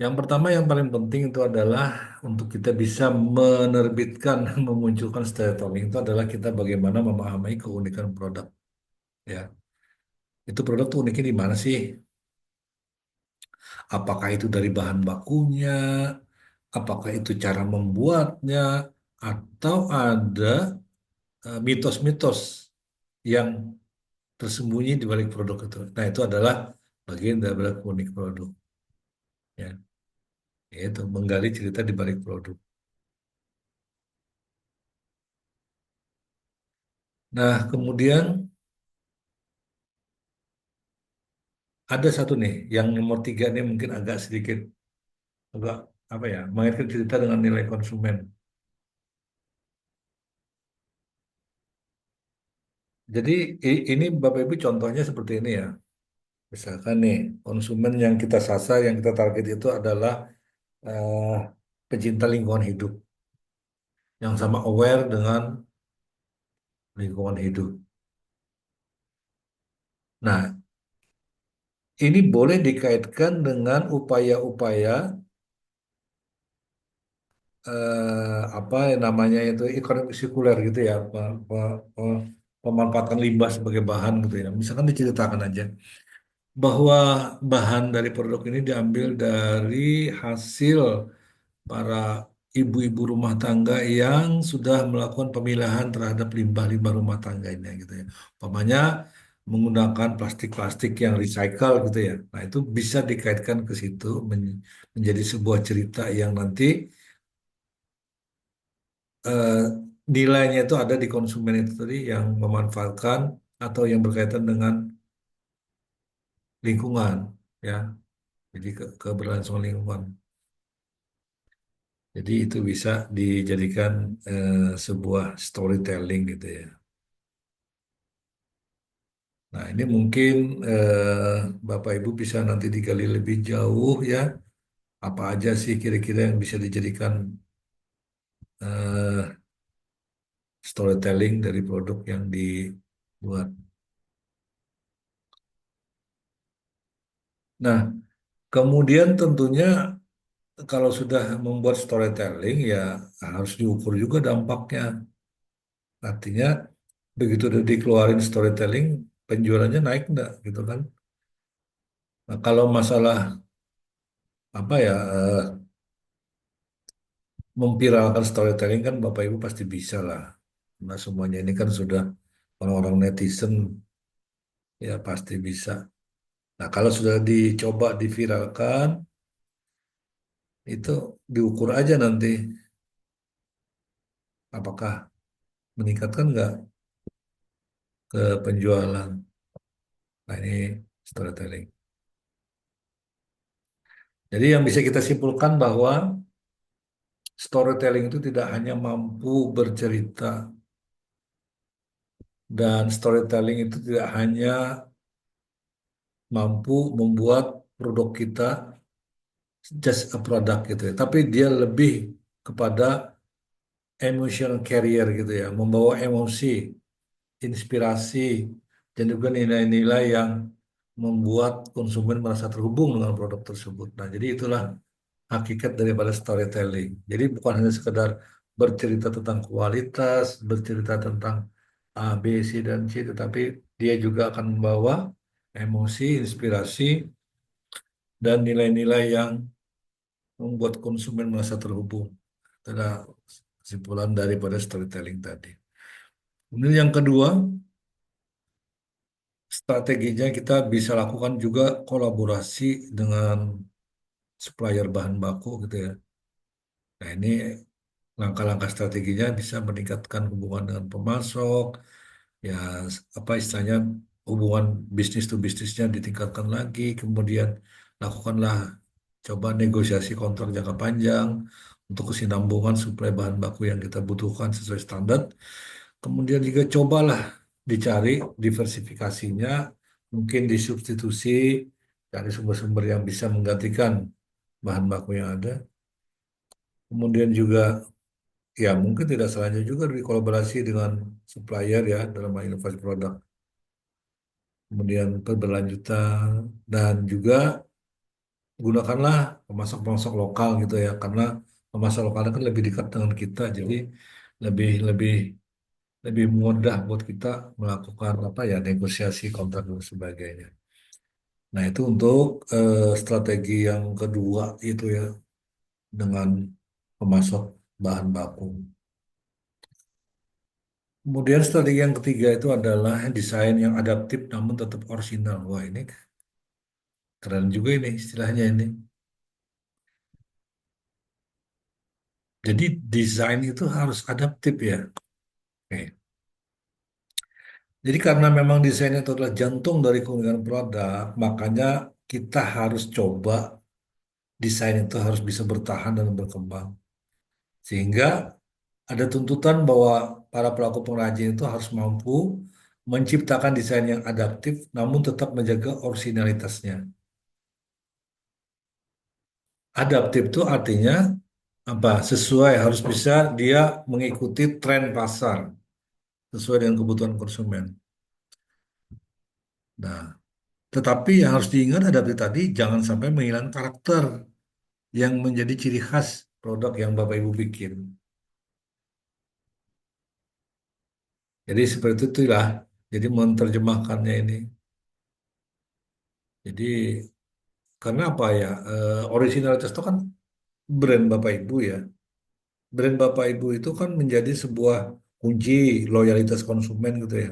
Yang pertama yang paling penting itu adalah untuk kita bisa menerbitkan, memunculkan storytelling itu adalah kita bagaimana memahami keunikan produk. Ya, itu produk tuh uniknya di mana sih? Apakah itu dari bahan bakunya? Apakah itu cara membuatnya? Atau ada mitos-mitos yang tersembunyi di balik produk itu. Nah, itu adalah bagian dari unik produk. Ya, yaitu menggali cerita di balik produk. Nah, kemudian ada satu nih, yang nomor tiga nih mungkin agak sedikit, agak apa ya, mengaitkan cerita dengan nilai konsumen. Jadi ini Bapak Ibu contohnya seperti ini ya. Misalkan nih, konsumen yang kita sasar, yang kita target itu adalah eh, pecinta lingkungan hidup, yang sama aware dengan lingkungan hidup. Nah, ini boleh dikaitkan dengan upaya-upaya apa yang namanya itu ekonomi sirkuler gitu ya, pemanfaatan limbah sebagai bahan gitu ya. Misalkan diceritakan aja bahwa bahan dari produk ini diambil dari hasil para ibu-ibu rumah tangga yang sudah melakukan pemilahan terhadap limbah-limbah rumah tangganya gitu ya. Umpamanya menggunakan plastik-plastik yang recycle gitu ya. Nah, itu bisa dikaitkan ke situ menjadi sebuah cerita yang nanti eh, nilainya itu ada di konsumen itu tadi yang memanfaatkan atau yang berkaitan dengan lingkungan ya. Jadi keberlangsungan lingkungan. Jadi itu bisa dijadikan eh, sebuah storytelling gitu ya. Nah, ini mungkin Bapak Ibu bisa nanti digali lebih jauh ya. Apa aja sih kira-kira yang bisa dijadikan eh, storytelling dari produk yang dibuat. Nah, kemudian tentunya kalau sudah membuat storytelling ya harus diukur juga dampaknya. Artinya begitu udah dikeluarin storytelling, penjualannya naik enggak gitu kan? Nah, kalau masalah apa ya memviralkan storytelling kan Bapak Ibu pasti bisa lah. Nah, semuanya ini kan sudah orang-orang netizen ya pasti bisa. Nah, kalau sudah dicoba diviralkan, itu diukur aja nanti apakah meningkatkan nggak ke penjualan. Nah, ini storytelling. Jadi yang bisa kita simpulkan bahwa storytelling itu tidak hanya mampu bercerita dan storytelling itu tidak hanya mampu membuat produk kita just a product gitu ya, tapi dia lebih kepada emotional carrier gitu ya, membawa emosi, inspirasi, dan juga nilai-nilai yang membuat konsumen merasa terhubung dengan produk tersebut. Nah, jadi itulah hakikat daripada storytelling. Jadi bukan hanya sekedar bercerita tentang kualitas, bercerita tentang A, B, C, dan C, tetapi dia juga akan membawa emosi, inspirasi, dan nilai-nilai yang membuat konsumen merasa terhubung. Itu adalah kesimpulan daripada storytelling tadi. Kemudian yang kedua, strateginya kita bisa lakukan juga kolaborasi dengan supplier bahan baku gitu ya. Nah, ini langkah-langkah strateginya bisa meningkatkan hubungan dengan pemasok, ya apa istilahnya hubungan bisnis to bisnisnya ditingkatkan lagi, kemudian lakukanlah coba negosiasi kontrak jangka panjang untuk kesinambungan suplai bahan baku yang kita butuhkan sesuai standar. Kemudian juga cobalah dicari diversifikasinya, mungkin disubstitusi dari sumber-sumber yang bisa menggantikan bahan baku yang ada. Kemudian juga ya mungkin tidak salahnya juga berkolaborasi dengan supplier ya dalam hal inovasi produk. Kemudian berlanjutan dan juga gunakanlah pemasok-pemasok lokal gitu ya karena pemasok lokal kan lebih dekat dengan kita jadi lebih lebih lebih mudah buat kita melakukan apa ya negosiasi kontrak dan sebagainya. Nah itu untuk strategi yang kedua itu ya dengan pemasok bahan baku. Kemudian strategi yang ketiga itu adalah desain yang adaptif namun tetap orisinal. Wah ini keren juga ini istilahnya ini. Jadi desain itu harus adaptif ya. Oke. Jadi karena memang desain itu adalah jantung dari keunggulan produk, makanya kita harus coba desain itu harus bisa bertahan dan berkembang. Sehingga ada tuntutan bahwa para pelaku pengrajin itu harus mampu menciptakan desain yang adaptif namun tetap menjaga orisinalitasnya. Adaptif itu artinya apa? Sesuai, harus bisa dia mengikuti tren pasar sesuai dengan kebutuhan konsumen. Nah, tetapi yang harus diingat adaptif tadi jangan sampai menghilangkan karakter yang menjadi ciri khas produk yang Bapak Ibu bikin. Jadi seperti itulah. Jadi menerjemahkannya ini. Jadi karena apa ya? Originalitas itu kan brand Bapak Ibu ya. Brand Bapak Ibu itu kan menjadi sebuah kunci loyalitas konsumen gitu ya.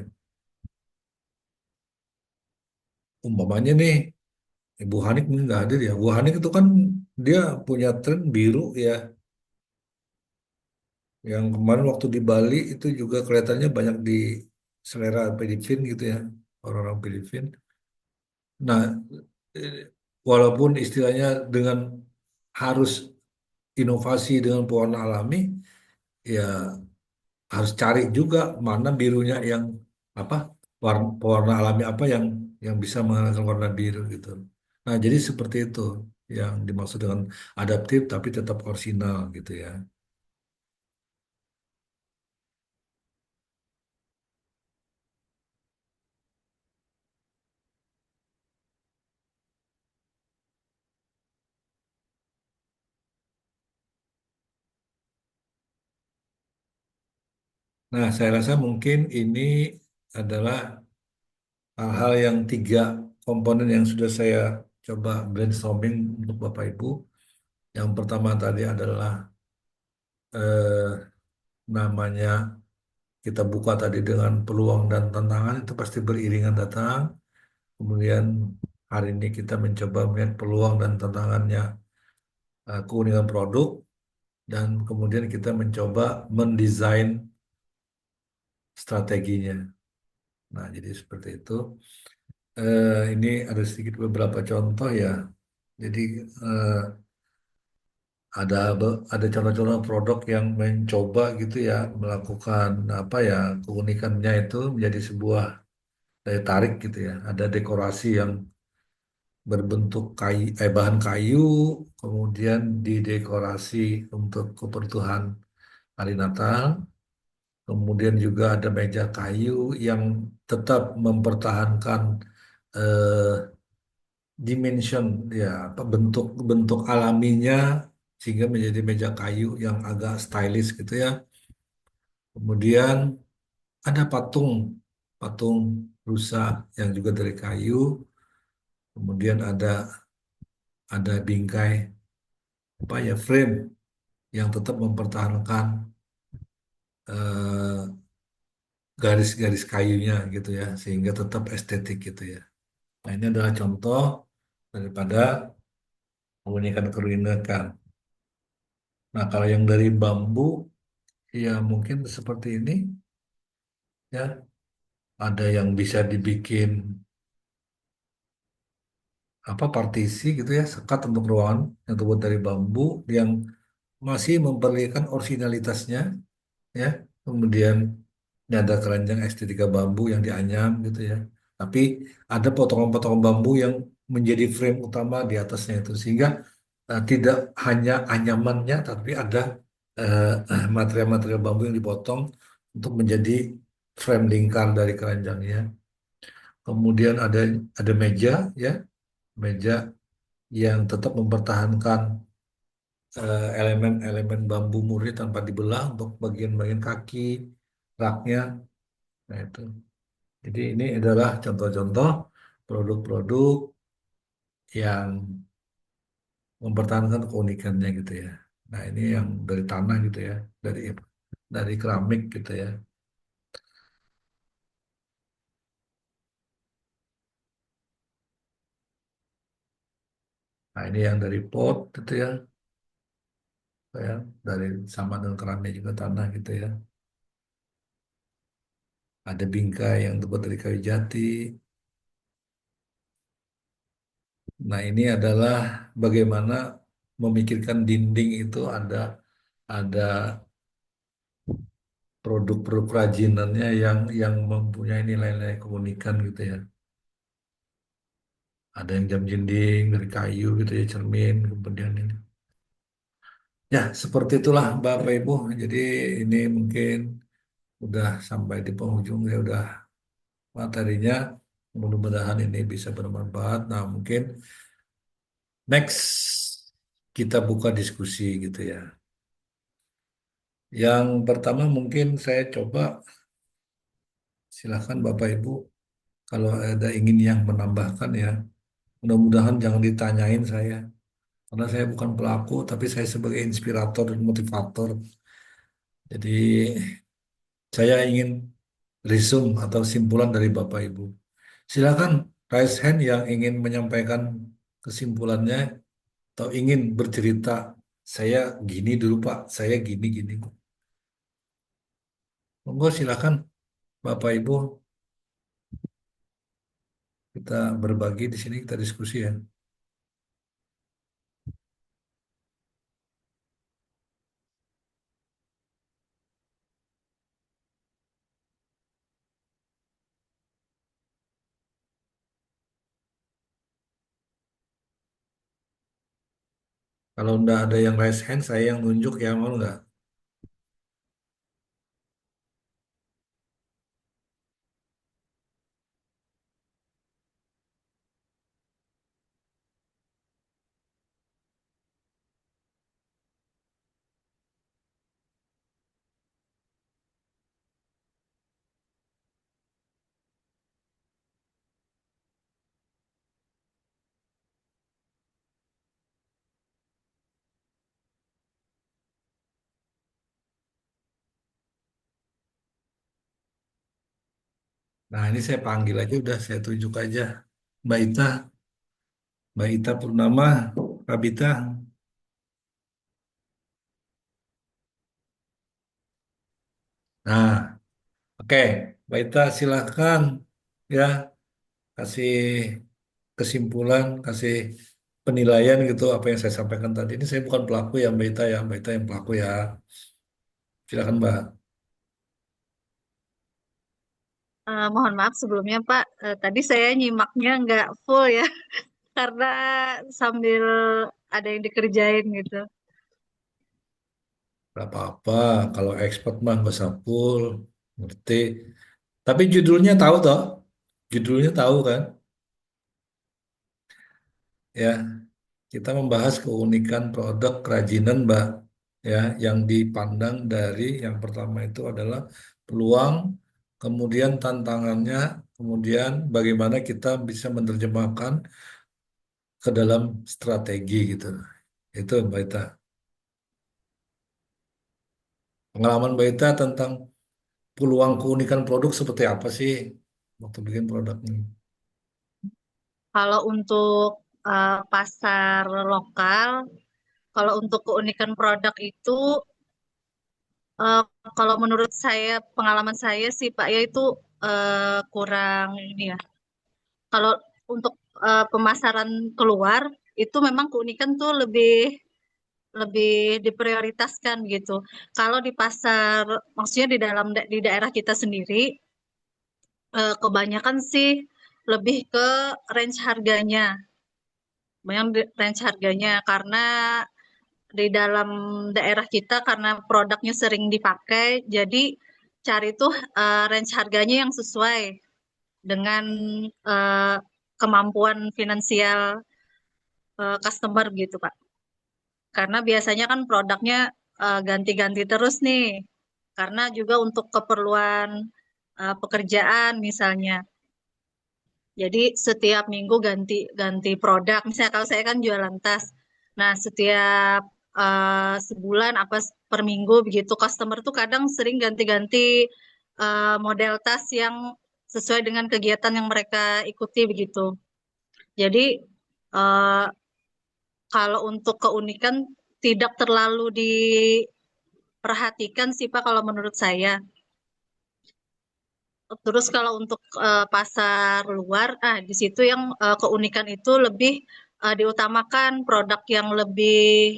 Umpamanya nih, Ibu Hanik mungkin nggak hadir ya. Bu Hanik itu kan dia punya tren biru ya. Yang kemarin waktu di Bali itu juga kelihatannya banyak di selera Filipin gitu ya. Orang-orang Filipin. Nah, eh, walaupun istilahnya dengan harus inovasi dengan pewarna alami, ya harus cari juga mana birunya yang apa pewarna alami apa yang bisa menghasilkan warna biru gitu. Nah, jadi seperti itu yang dimaksud dengan adaptif tapi tetap orisinal gitu ya. Nah, saya rasa mungkin ini adalah hal-hal yang tiga komponen yang sudah saya coba brainstorming untuk Bapak Ibu. Yang pertama tadi adalah eh, namanya kita buka tadi dengan peluang dan tantangan itu pasti beriringan datang. Kemudian hari ini kita mencoba melihat peluang dan tantangannya, keunikan produk, dan kemudian kita mencoba mendesain strateginya. Nah, jadi seperti itu. Ini ada sedikit beberapa contoh ya. Jadi eh, ada contoh-contoh produk yang mencoba gitu ya melakukan apa ya keunikannya itu menjadi sebuah daya tarik gitu ya. Ada dekorasi yang berbentuk kayu, bahan kayu, kemudian didekorasi untuk kebutuhan hari Natal. Kemudian juga ada meja kayu yang tetap mempertahankan eh, dimension ya apa bentuk alaminya sehingga menjadi meja kayu yang agak stylish gitu ya. Kemudian ada patung patung rusa yang juga dari kayu. Kemudian ada bingkai apa ya frame yang tetap mempertahankan eh, garis-garis kayunya gitu ya sehingga tetap estetik gitu ya. Nah, ini adalah contoh daripada keunikan-keunikan. Nah, kalau yang dari bambu ya mungkin seperti ini ya. Ada yang bisa dibikin apa partisi gitu ya, sekat untuk ruangan yang terbuat dari bambu yang masih memperlihatkan originalitasnya ya. Kemudian ini ada keranjang estetika bambu yang dianyam gitu ya. Tapi ada potongan-potongan bambu yang menjadi frame utama di atasnya itu sehingga tidak hanya anyamannya tapi ada material-material bambu yang dipotong untuk menjadi frame lingkar dari keranjangnya. Kemudian ada meja ya, meja yang tetap mempertahankan elemen-elemen bambu murni tanpa dibelah untuk bagian-bagian kaki, raknya. Nah, itu. Jadi ini adalah contoh-contoh produk-produk yang mempertahankan keunikannya gitu ya. Nah, ini yang dari tanah gitu ya, dari keramik gitu ya. Nah, ini yang dari pot gitu ya, dari sama dengan keramik juga tanah gitu ya. Ada bingkai yang terbuat dari kayu jati. Nah, ini adalah bagaimana memikirkan dinding itu ada produk-produk kerajinannya yang mempunyai nilai-nilai keunikan gitu ya. Ada yang jam dinding dari kayu gitu ya, cermin, kemudian ini. Ya, seperti itulah Bapak Ibu. Jadi ini mungkin udah sampai di penghujung ya, udah materinya. Mudah-mudahan ini bisa bermanfaat. Nah, mungkin next kita buka diskusi gitu ya. Yang pertama mungkin saya coba, silahkan Bapak Ibu kalau ada ingin yang menambahkan ya. Mudah-mudahan jangan ditanyain saya. Karena saya bukan pelaku, tapi saya sebagai inspirator dan motivator. Jadi saya ingin resume atau simpulan dari Bapak Ibu. Silakan raise hand yang ingin menyampaikan kesimpulannya atau ingin bercerita. Saya gini dulu Pak, saya gini-gini. Monggo silakan Bapak Ibu, kita berbagi di sini, kita diskusi ya. Kalau nggak ada yang raise hand, saya yang nunjuk ya, mau nggak? Nah ini saya panggil aja, udah saya tunjuk aja. Mbak Ita, Mbak Ita Purnama, Rabita. Nah, oke, Mbak Ita silahkan ya kasih kesimpulan, kasih penilaian gitu apa yang saya sampaikan tadi. Ini saya bukan pelaku ya Mbak Ita ya, Mbak Ita yang pelaku ya. Silakan Mbak. Mohon maaf sebelumnya Pak, tadi saya nyimaknya nggak full ya, karena sambil ada yang dikerjain gitu. Gak apa-apa, kalau expert mah nggak usah full, ngerti. Tapi judulnya tahu toh? Judulnya tahu kan? Ya, kita membahas keunikan produk kerajinan, Mbak. Ya, yang dipandang dari yang pertama itu adalah peluang, kemudian tantangannya, kemudian bagaimana kita bisa menerjemahkan ke dalam strategi gitu. Itu Mbak Ita. Pengalaman Mbak Ita tentang peluang keunikan produk seperti apa sih waktu bikin produk ini? Kalau untuk pasar lokal, kalau untuk keunikan produk itu, eh, kalau menurut saya, pengalaman saya sih Pak, ya itu kurang ini ya. Kalau untuk pemasaran keluar, itu memang keunikan tuh lebih lebih diprioritaskan gitu. Kalau di pasar, maksudnya di dalam di daerah kita sendiri, kebanyakan sih lebih ke range harganya, range harganya karena di dalam daerah kita karena produknya sering dipakai, jadi cari tuh range harganya yang sesuai dengan eh, kemampuan finansial customer gitu, Pak. Karena biasanya kan produknya ganti-ganti terus nih. Karena juga untuk keperluan pekerjaan misalnya. Jadi setiap minggu ganti ganti produk. Misalnya kalau saya kan jualan tas. Nah, setiap sebulan apa per minggu begitu customer tuh kadang sering ganti-ganti model tas yang sesuai dengan kegiatan yang mereka ikuti begitu. Jadi eh, kalau untuk keunikan tidak terlalu diperhatikan sih Pak kalau menurut saya. Terus kalau untuk pasar luar, di situ yang keunikan itu lebih diutamakan produk yang lebih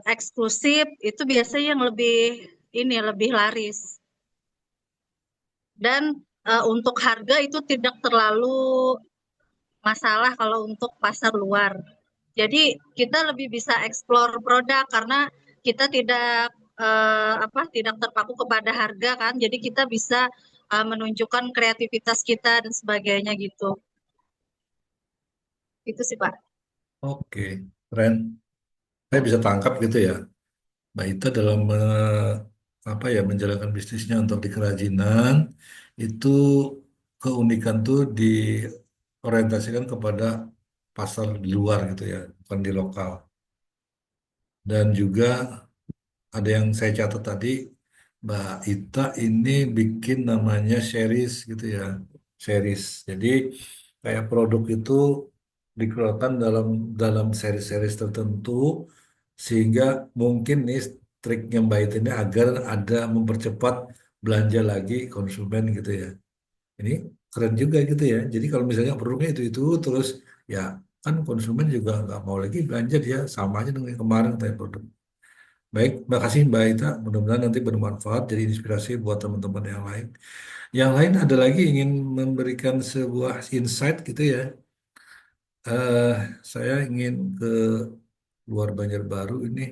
eksklusif itu biasanya yang lebih ini lebih laris. Dan untuk harga itu tidak terlalu masalah kalau untuk pasar luar. Jadi kita lebih bisa explore produk karena kita tidak terpaku kepada harga kan. Jadi kita bisa menunjukkan kreativitas kita dan sebagainya gitu. Itu sih Pak. Oke, keren. Saya bisa tangkap gitu ya. Mbak Ita dalam apa ya menjalankan bisnisnya untuk di kerajinan itu keunikan tuh diorientasikan kepada pasar di luar gitu ya, bukan di lokal. Dan juga ada yang saya catat tadi, Mbak Ita ini bikin namanya series gitu ya, series. Jadi kayak produk itu dikeluarkan dalam dalam seri-series tertentu sehingga mungkin nih triknya Mbak Ita ini agar ada mempercepat belanja lagi konsumen gitu ya. Ini keren juga gitu ya. Jadi kalau misalnya produknya itu terus ya kan konsumen juga nggak mau lagi belanja dia sama aja dengan yang kemarin kayak produk. Baik, terima kasih Mbak Ita. Mudah-mudahan nanti bermanfaat jadi inspirasi buat teman-teman yang lain. Yang lain ada lagi ingin memberikan sebuah insight gitu ya. eh saya ingin ke luar Banjarbaru ini.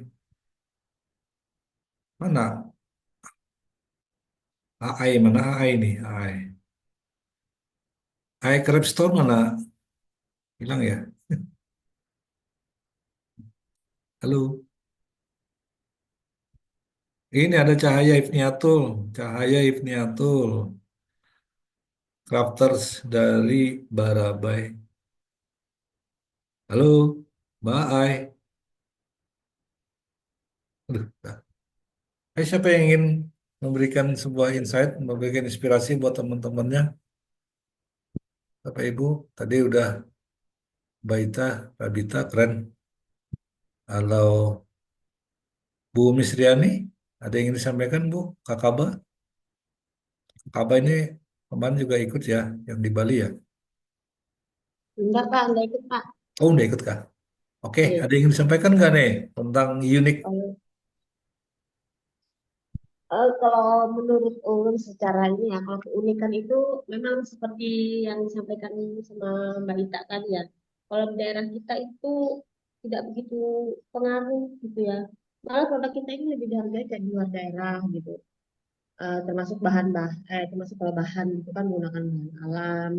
Mana AI? Mana AI nih? AI. AI Crab Store mana? Hilang ya? Halo. Ini ada Cahaya Ifniatul. Cahaya Ifniatul. Crafters dari Barabai. Halo, Mbak Ai. Aduh, siapa yang ingin memberikan sebuah insight, memberikan inspirasi buat teman-temannya? Bapak Ibu, tadi udah Baita, Rabita, keren. Kalau Bu Misriani, ada yang ingin disampaikan Bu? Kakaba? Kakaba ini kemarin juga ikut ya, yang di Bali ya? Enggak, Pak, enggak ikut, Pak. Oh, udah ikut Kak? Oke, Iya. ada yang ingin disampaikan nggak nih tentang unik? Kalau kalau menurut ulun secara ini ya, kalau keunikan itu memang seperti yang disampaikan sama Mbak Ita tadi ya. Kalau di daerah kita itu tidak begitu pengaruh gitu ya. Malah produk kita ini lebih dihargai kayak di luar daerah gitu. Termasuk termasuk kalau bahan itu kan menggunakan bahan alam.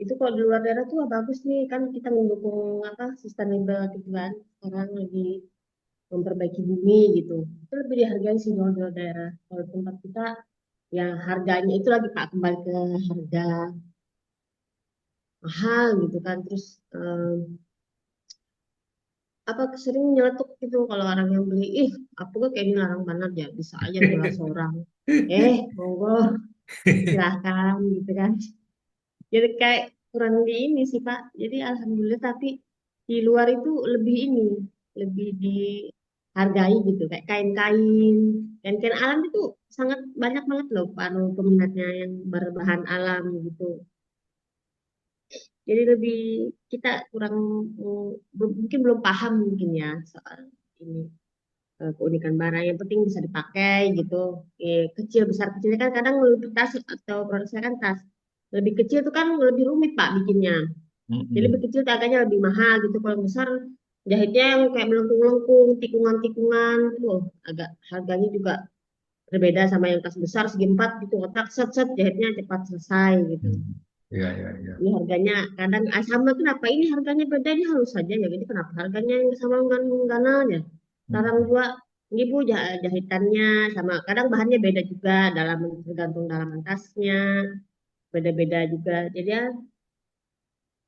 Itu kalau di luar daerah tuh wah, bagus nih kan kita mendukung apa sustainable gitu kan. Sekarang lagi memperbaiki bumi gitu. Itu lebih dihargai sih di luar daerah. Kalau tempat kita ya harganya itu lagi Pak kembali ke harga mahal gitu kan. Terus apa sering nyeletuk gitu kalau orang yang beli, ih aku kok kayak ini larang banget ya bisa aja jual seorang. Monggo silahkan gitu kan. Jadi kayak kurang di ini sih Pak. Jadi alhamdulillah tapi di luar itu lebih ini, lebih dihargai gitu. Kayak kain-kain, kain-kain alam itu sangat banyak banget loh para peminatnya yang berbahan alam gitu. Jadi lebih kita kurang mungkin belum paham mungkin ya soal ini keunikan barang. Yang penting bisa dipakai gitu. Kecil besar kecilnya kan kadang lebih tas atau produk saya kan tas. Lebih kecil tuh kan lebih rumit Pak bikinnya. Jadi lebih Mm-mm. kecil tuh harganya lebih mahal gitu. Kalau yang besar jahitnya yang kayak melengkung-melengkung, tikungan-tikungan tuh agak harganya juga berbeda sama yang tas besar segi empat gitu. Otak set-set jahitnya cepat selesai gitu. Ya, ya, ya. Ini harganya kadang sama kenapa ini harganya beda ini halus saja ya gitu kenapa harganya yang sama enggak ya. Sekarang Mm-mm. juga ini Bu jahitannya sama kadang bahannya beda juga dalam tergantung dalam tasnya beda-beda juga. Jadi ya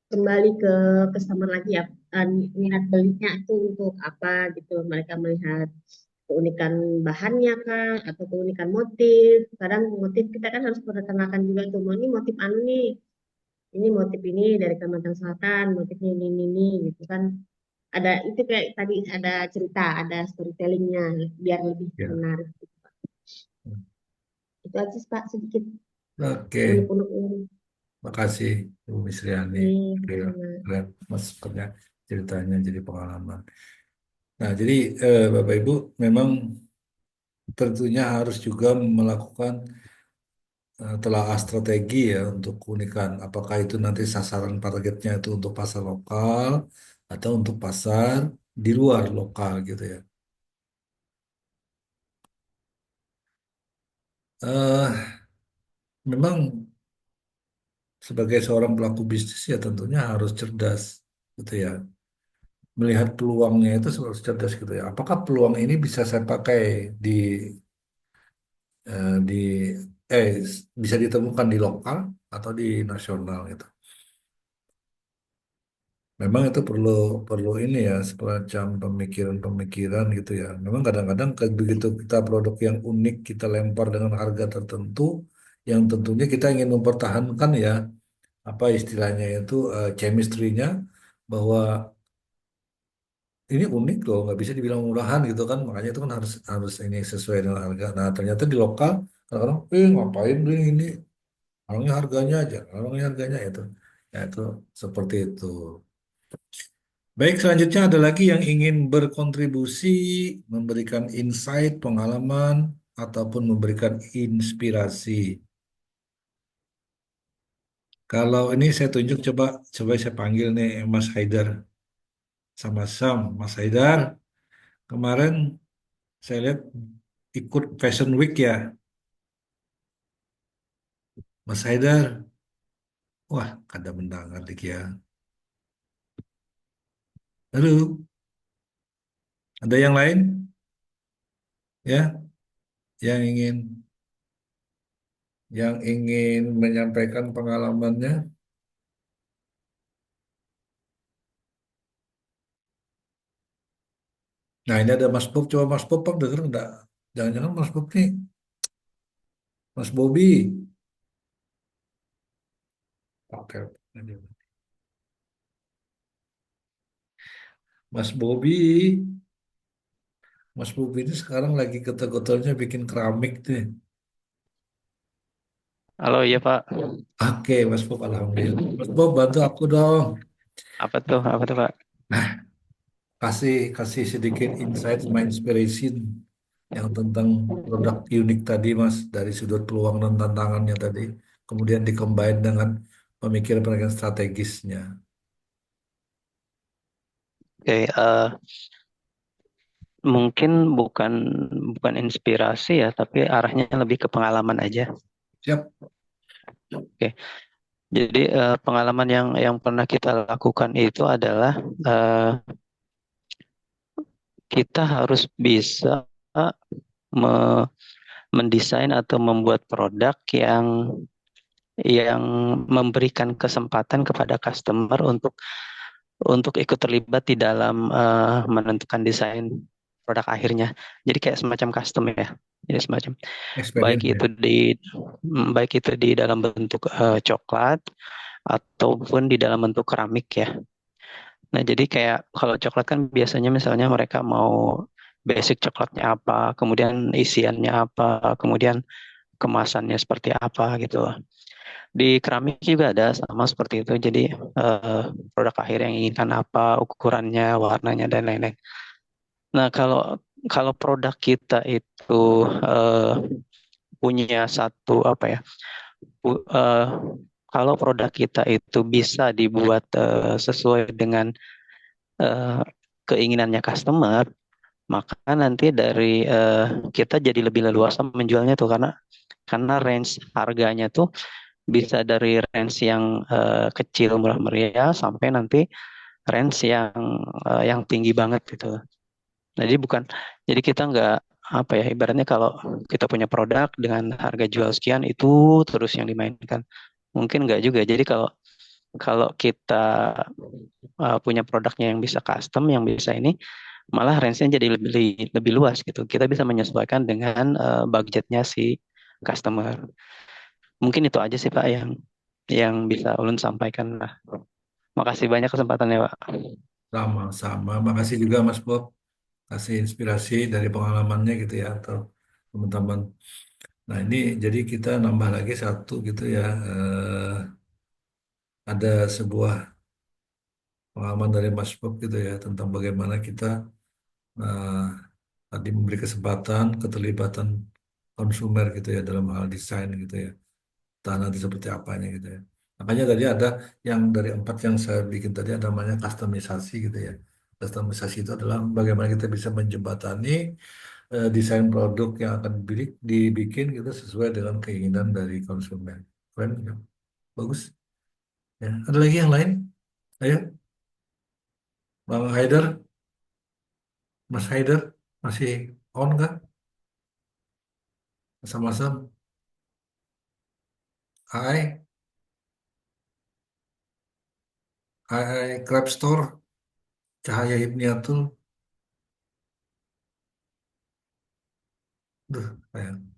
kembali ke customer lagi ya minat belinya itu untuk apa gitu mereka melihat keunikan bahannya kah atau keunikan motif kadang motif kita kan harus perkenalkan juga tuh "Oh, ini motif anu nih ini motif ini dari Kalimantan Selatan motifnya ini gitu kan ada itu kayak tadi ada cerita ada storytellingnya biar lebih Ya. menarik itu aja Pak sedikit Oke, unek-unek ini. makasih Bu Misriani. Oke, Sama. keren masuknya ceritanya jadi pengalaman. Nah, jadi Bapak Ibu memang tentunya harus juga melakukan telaah strategi ya untuk keunikan. Apakah itu nanti sasaran targetnya itu untuk pasar lokal atau untuk pasar di luar lokal gitu ya. eh Memang sebagai seorang pelaku bisnis ya tentunya harus cerdas gitu ya. Melihat peluangnya itu harus cerdas gitu ya. Apakah peluang ini bisa saya pakai di eh, di bisa ditemukan di lokal atau di nasional gitu. Memang itu perlu perlu ini ya semacam pemikiran-pemikiran gitu ya. Memang kadang-kadang begitu kita produk yang unik kita lempar dengan harga tertentu yang tentunya kita ingin mempertahankan ya apa istilahnya itu chemistry-nya bahwa ini unik loh nggak bisa dibilang murahan gitu kan makanya itu kan harus harus ini sesuai dengan harga. Nah ternyata di lokal kadang-kadang ngapain beli ini orangnya harganya itu ya itu seperti itu. Baik, selanjutnya ada lagi yang ingin berkontribusi, memberikan insight, pengalaman, ataupun memberikan inspirasi. Kalau ini saya tunjuk, coba coba saya panggil nih Mas Haidar sama Sam. Mas Haidar, kemarin saya lihat ikut Fashion Week ya. Mas Haidar, wah, kada mendengar dik ya. Halo, ada yang lain ya yang ingin menyampaikan pengalamannya? Nah, ini ada Mas Bob. Coba Mas Bob, Pak, denger enggak? Jangan-jangan Mas Bob nih, Mas Bobi. Oke. Mas Bobi. Mas Bobi ini sekarang lagi getol-getolnya bikin keramik tuh. Halo, iya Pak. Oke, Mas Bob, Alhamdulillah. Mas Bob, bantu aku dong. Apa tuh? Apa tuh Pak? Nah, kasih kasih sedikit insight sama inspiration yang tentang produk unik tadi, Mas, dari sudut peluang dan tantangannya tadi. Kemudian dikombin dengan pemikiran-pemikiran strategisnya. Oke, mungkin bukan bukan inspirasi ya, tapi arahnya lebih ke pengalaman aja. Siap. Oke, jadi pengalaman yang pernah kita lakukan itu adalah kita harus bisa me- mendesain atau membuat produk yang memberikan kesempatan kepada customer untuk ikut terlibat di dalam menentukan desain produk akhirnya. Jadi kayak semacam custom ya. Jadi semacam baik Experience ya. itu baik itu di dalam bentuk coklat ataupun di dalam bentuk keramik ya. Nah, jadi kayak kalau coklat kan biasanya misalnya mereka mau basic coklatnya apa, kemudian isiannya apa, kemudian kemasannya seperti apa gitu. Di keramik juga ada sama seperti itu. Jadi produk akhir yang inginkan apa, ukurannya, warnanya dan lain-lain. Nah, kalau kalau produk kita itu eh, punya satu apa ya? pu- eh, Kalau produk kita itu bisa dibuat sesuai dengan eh, keinginannya customer, maka nanti dari kita jadi lebih leluasa menjualnya tuh karena range harganya tuh bisa dari range yang kecil murah meriah sampai nanti range yang tinggi banget gitu. Jadi jadi kita nggak apa ya ibaratnya kalau kita punya produk dengan harga jual sekian itu terus yang dimainkan mungkin nggak juga. Jadi kalau kalau kita punya produknya yang bisa custom yang bisa ini malah range-nya jadi lebih luas gitu. Kita bisa menyesuaikan dengan budgetnya si customer. Mungkin itu aja sih Pak yang bisa Ulun sampaikan lah. Makasih banyak kesempatannya Pak. Sama-sama. Makasih juga Mas Bob. Kasih inspirasi dari pengalamannya gitu ya atau teman-teman. Nah ini jadi kita nambah lagi satu gitu ya. Ada sebuah pengalaman dari Mas Bob gitu ya tentang bagaimana kita eh, tadi memberi kesempatan keterlibatan konsumer gitu ya dalam hal desain gitu ya. Entah nanti seperti apanya gitu ya. Makanya tadi ada yang dari 4 yang saya bikin tadi ada namanya customisasi gitu ya. Customisasi itu adalah bagaimana kita bisa menjembatani desain produk yang akan dibikin gitu sesuai dengan keinginan dari konsumen. Keren, ya. Bagus. Ya. Ada lagi yang lain? Ayo, Bang Haider, Mas Haider, masih on nggak? Sama-sama. Hai, hai, Crab Store, Cahaya Hipniatul. Duh, sayang.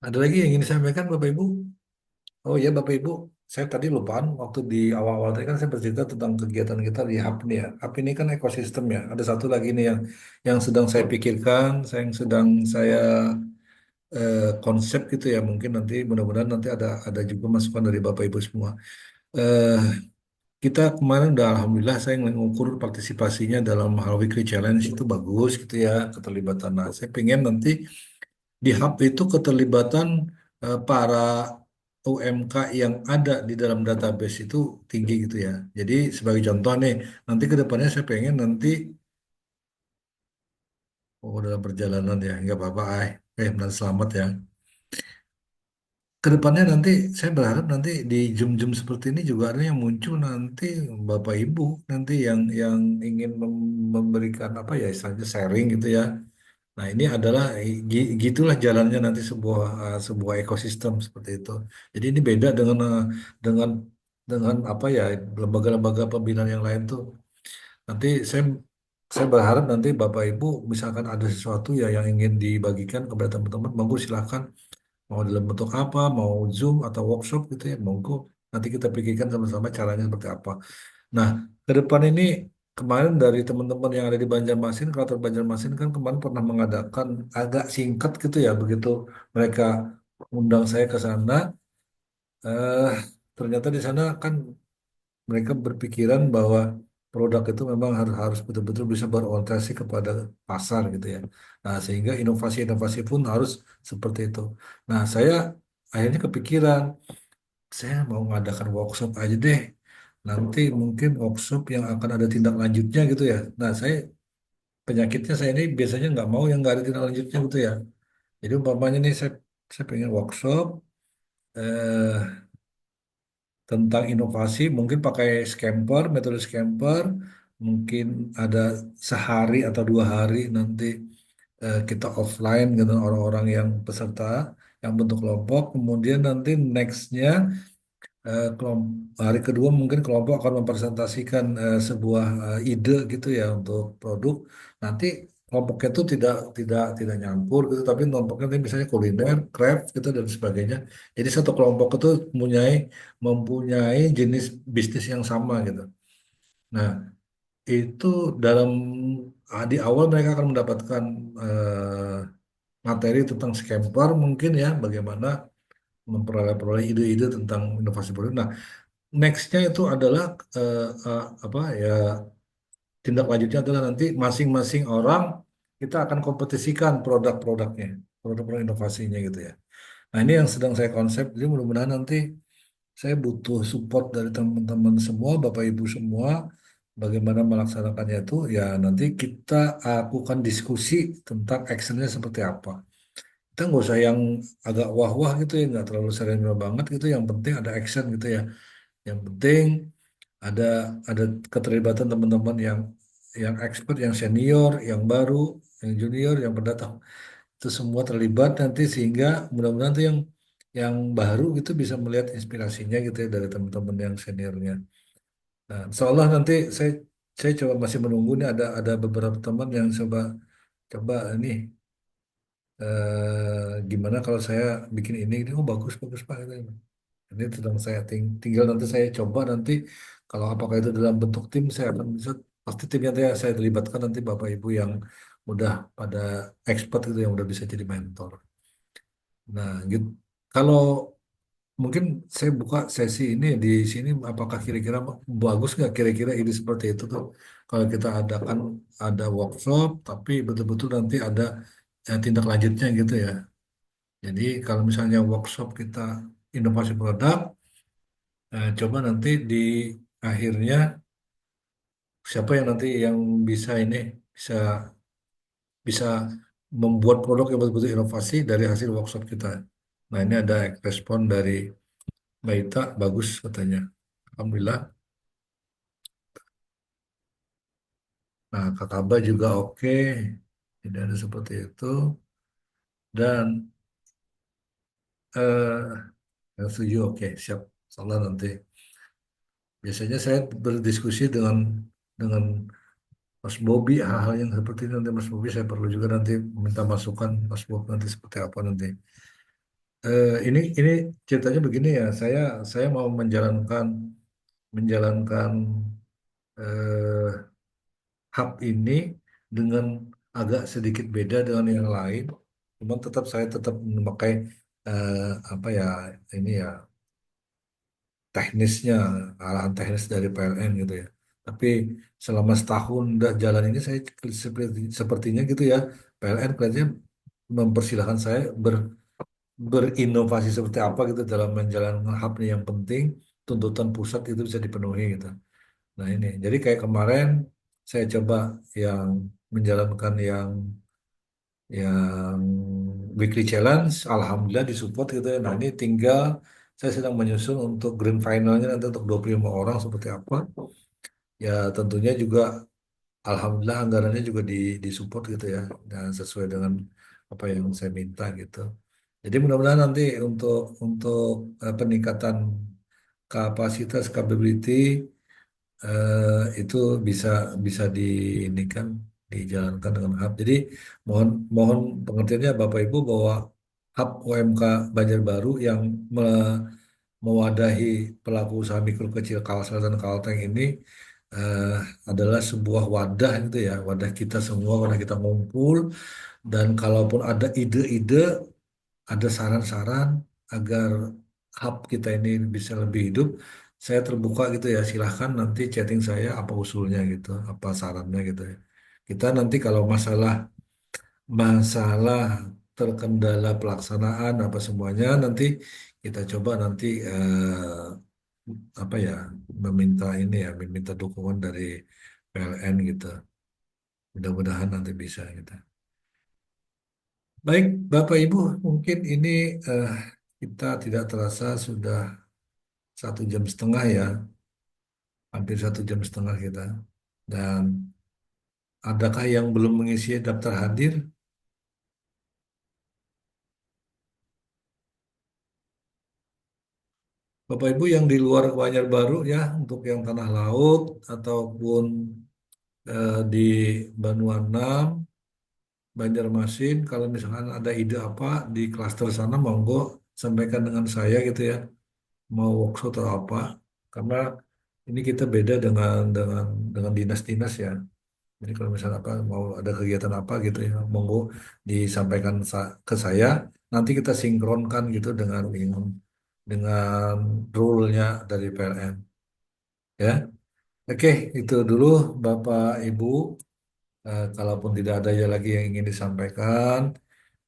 Ada lagi yang ingin disampaikan Bapak Ibu? Oh ya Bapak Ibu, saya tadi lupaan waktu di awal-awal tadi kan saya bercerita tentang kegiatan kita di Hub nih ya. Hub ini kan ekosistem ya. Ada satu lagi nih yang sedang saya pikirkan, yang sedang saya konsep gitu ya. Mungkin nanti mudah-mudahan nanti ada juga masukan dari Bapak Ibu semua. Eh kita kemarin udah alhamdulillah saya mengukur partisipasinya dalam hal weekly challenge itu bagus gitu ya keterlibatan. Nah, saya pengen nanti di hub itu keterlibatan para UMK yang ada di dalam database itu tinggi gitu ya. Jadi sebagai contoh nih, nanti ke depannya saya pengen nanti, oh dalam perjalanan ya, nggak apa-apa, benar selamat ya. Kedepannya nanti saya berharap nanti di Zoom-Zoom seperti ini juga ada yang muncul nanti Bapak Ibu nanti yang ingin memberikan apa ya istilahnya sharing gitu ya. Nah, ini adalah gitulah jalannya nanti sebuah ekosistem seperti itu. Jadi ini beda dengan dengan apa ya lembaga-lembaga pembinaan yang lain tuh. Nanti saya berharap nanti Bapak Ibu misalkan ada sesuatu ya yang ingin dibagikan kepada teman-teman, monggo silakan mau dalam bentuk apa, mau Zoom atau workshop gitu ya, monggo. Nanti kita pikirkan sama-sama caranya seperti apa. Nah, ke depan ini kemarin dari teman-teman yang ada di Banjarmasin, Kraton Banjarmasin kan kemarin pernah mengadakan agak singkat gitu ya, begitu mereka undang saya ke sana, eh, ternyata di sana kan mereka berpikiran bahwa produk itu memang harus harus betul-betul bisa berorientasi kepada pasar gitu ya. Nah, sehingga inovasi-inovasi pun harus seperti itu. Nah, saya akhirnya kepikiran, saya mau mengadakan workshop aja deh. Nanti mungkin workshop yang akan ada tindak lanjutnya gitu ya. Nah, penyakitnya saya ini biasanya nggak mau yang nggak ada tindak lanjutnya gitu ya. Jadi umpamanya nih saya pengen workshop eh, tentang inovasi, mungkin pakai Scamper, metode Scamper, mungkin ada sehari atau 2 hari nanti kita offline dengan orang-orang yang peserta yang bentuk kelompok. Kemudian nanti nextnya hari kedua mungkin kelompok akan mempresentasikan sebuah ide gitu ya untuk produk. Nanti kelompoknya itu tidak nyampur gitu, tapi kelompoknya nanti misalnya kuliner, craft gitu dan sebagainya. Jadi satu kelompok itu mempunyai jenis bisnis yang sama gitu. Nah, itu dalam di awal mereka akan mendapatkan materi tentang scamper mungkin ya, bagaimana memperoleh ide-ide tentang inovasi produk. Nah, nextnya itu adalah apa ya tindak lanjutnya adalah nanti masing-masing orang kita akan kompetisikan produk-produknya, produk-produk inovasinya gitu ya. Nah ini yang sedang saya konsep, jadi mudah-mudahan nanti saya butuh support dari teman-teman semua, Bapak Ibu semua, bagaimana melaksanakannya itu ya nanti kita lakukan diskusi tentang actionnya seperti apa. Kita nggak usah yang agak wah-wah gitu ya, nggak terlalu serius banget gitu, yang penting ada action gitu ya. Yang penting ada ada keterlibatan teman-teman yang expert, yang senior, yang baru, yang junior, yang pendatang itu semua terlibat nanti sehingga mudah-mudahan tuh yang baru gitu bisa melihat inspirasinya gitu ya dari teman-teman yang seniornya. Nah, insya Allah nanti saya coba masih menunggu nih ada beberapa teman yang coba coba ini gimana kalau saya bikin ini oh bagus bagus Pak gitu. Ini sedang saya tinggal nanti saya coba nanti kalau apakah itu dalam bentuk tim saya akan bisa pasti timnya nanti saya libatkan nanti Bapak Ibu yang udah pada expert itu yang udah bisa jadi mentor. Nah, gitu. Kalau mungkin saya buka sesi ini di sini, apakah kira-kira bagus nggak kira-kira ide seperti itu tuh? Kalau kita adakan ada workshop, tapi betul-betul nanti ada tindak lanjutnya gitu ya. Jadi kalau misalnya workshop kita inovasi produk, coba nanti di akhirnya siapa yang nanti yang bisa ini bisa bisa membuat produk yang betul-betul inovasi dari hasil workshop kita. Nah ini ada respon dari Mbak Ita, bagus katanya. Alhamdulillah. Nah Kakaba juga oke, tidak ada seperti itu. Dan yang setuju oke, siap. Salah nanti. Biasanya saya berdiskusi dengan Mas Bobi hal-hal yang seperti ini nanti Mas Bobi saya perlu juga nanti minta masukan Mas Bobi nanti seperti apa nanti. Ini ceritanya begini ya. Saya mau menjalankan eh, hub ini dengan agak sedikit beda dengan yang lain. Cuman saya tetap memakai eh, apa ya ini ya teknisnya, arahan teknis dari PLN gitu ya. Tapi selama setahun jalan ini saya sepertinya gitu ya, PLN kelihatannya mempersilahkan saya berinovasi seperti apa gitu dalam menjalankan hub ini yang penting tuntutan pusat itu bisa dipenuhi gitu. Nah ini, jadi kayak kemarin saya coba yang menjalankan yang weekly challenge, alhamdulillah disupport gitu ya. Nah ini tinggal saya sedang menyusun untuk grand finalnya nanti untuk 25 orang seperti apa. Ya tentunya juga alhamdulillah anggarannya juga disupport gitu ya, dan sesuai dengan apa yang saya minta gitu. Jadi mudah-mudahan nanti untuk peningkatan kapasitas capability itu bisa bisa di ini kan dijalankan dengan hub. Jadi mohon mohon pengertiannya Bapak Ibu bahwa hub UMK Banjarbaru yang mewadahi pelaku usaha mikro kecil Kalsel dan Kalteng ini eh, adalah sebuah wadah gitu ya, wadah kita semua, wadah kita ngumpul dan kalaupun ada ide-ide, ada saran-saran agar hub kita ini bisa lebih hidup, saya terbuka gitu ya. Silahkan nanti chatting saya apa usulnya gitu, apa sarannya gitu ya. Kita nanti kalau masalah masalah terkendala pelaksanaan apa semuanya nanti kita coba nanti apa ya meminta ini ya, meminta dukungan dari PLN gitu. Mudah-mudahan nanti bisa gitu. Baik, Bapak Ibu, mungkin ini eh, kita tidak terasa sudah 1,5 jam ya, hampir 1,5 jam kita. Dan adakah yang belum mengisi daftar hadir? Bapak Ibu yang di luar Banjarbaru ya, untuk yang Tanah Laut ataupun di Banuanam, Banjarmasin, kalau misalkan ada ide apa di klaster sana, monggo sampaikan dengan saya gitu ya, mau workshop atau apa. Karena ini kita beda dengan dinas-dinas ya. Jadi kalau misalnya apa mau ada kegiatan apa gitu ya, monggo disampaikan ke saya. Nanti kita sinkronkan gitu dengan rule-nya dari PLN. Ya, oke itu dulu Bapak Ibu. Kalaupun tidak ada ya lagi yang ingin disampaikan,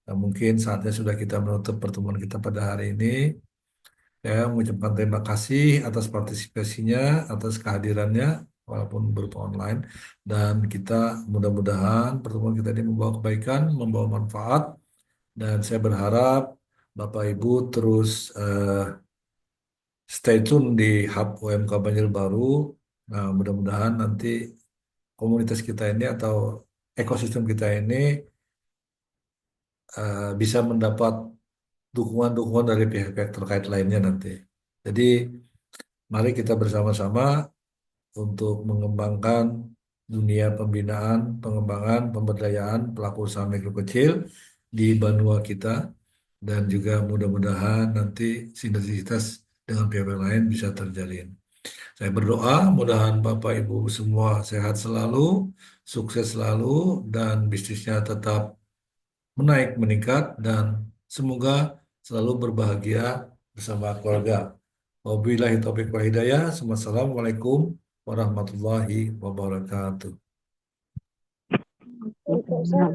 mungkin saatnya sudah kita menutup pertemuan kita pada hari ini. Saya mengucapkan terima kasih atas partisipasinya, atas kehadirannya, walaupun berupa online. Dan kita mudah-mudahan pertemuan kita ini membawa kebaikan, membawa manfaat. Dan saya berharap Bapak Ibu terus stay tune di Hub UMK Banjarbaru. Nah, mudah-mudahan nanti komunitas kita ini atau ekosistem kita ini bisa mendapat dukungan-dukungan dari pihak-pihak terkait lainnya nanti. Jadi, mari kita bersama-sama untuk mengembangkan dunia pembinaan, pengembangan, pemberdayaan pelaku usaha mikro kecil di Banua kita dan juga mudah-mudahan nanti sinergitas dengan pihak lain bisa terjalin. Saya berdoa mudahan Bapak Ibu semua sehat selalu, sukses selalu dan bisnisnya tetap meningkat dan semoga selalu berbahagia bersama keluarga. Wabillahi taufiq wal hidayah. Assalamualaikum warahmatullahi wabarakatuh. Waalaikumsalam.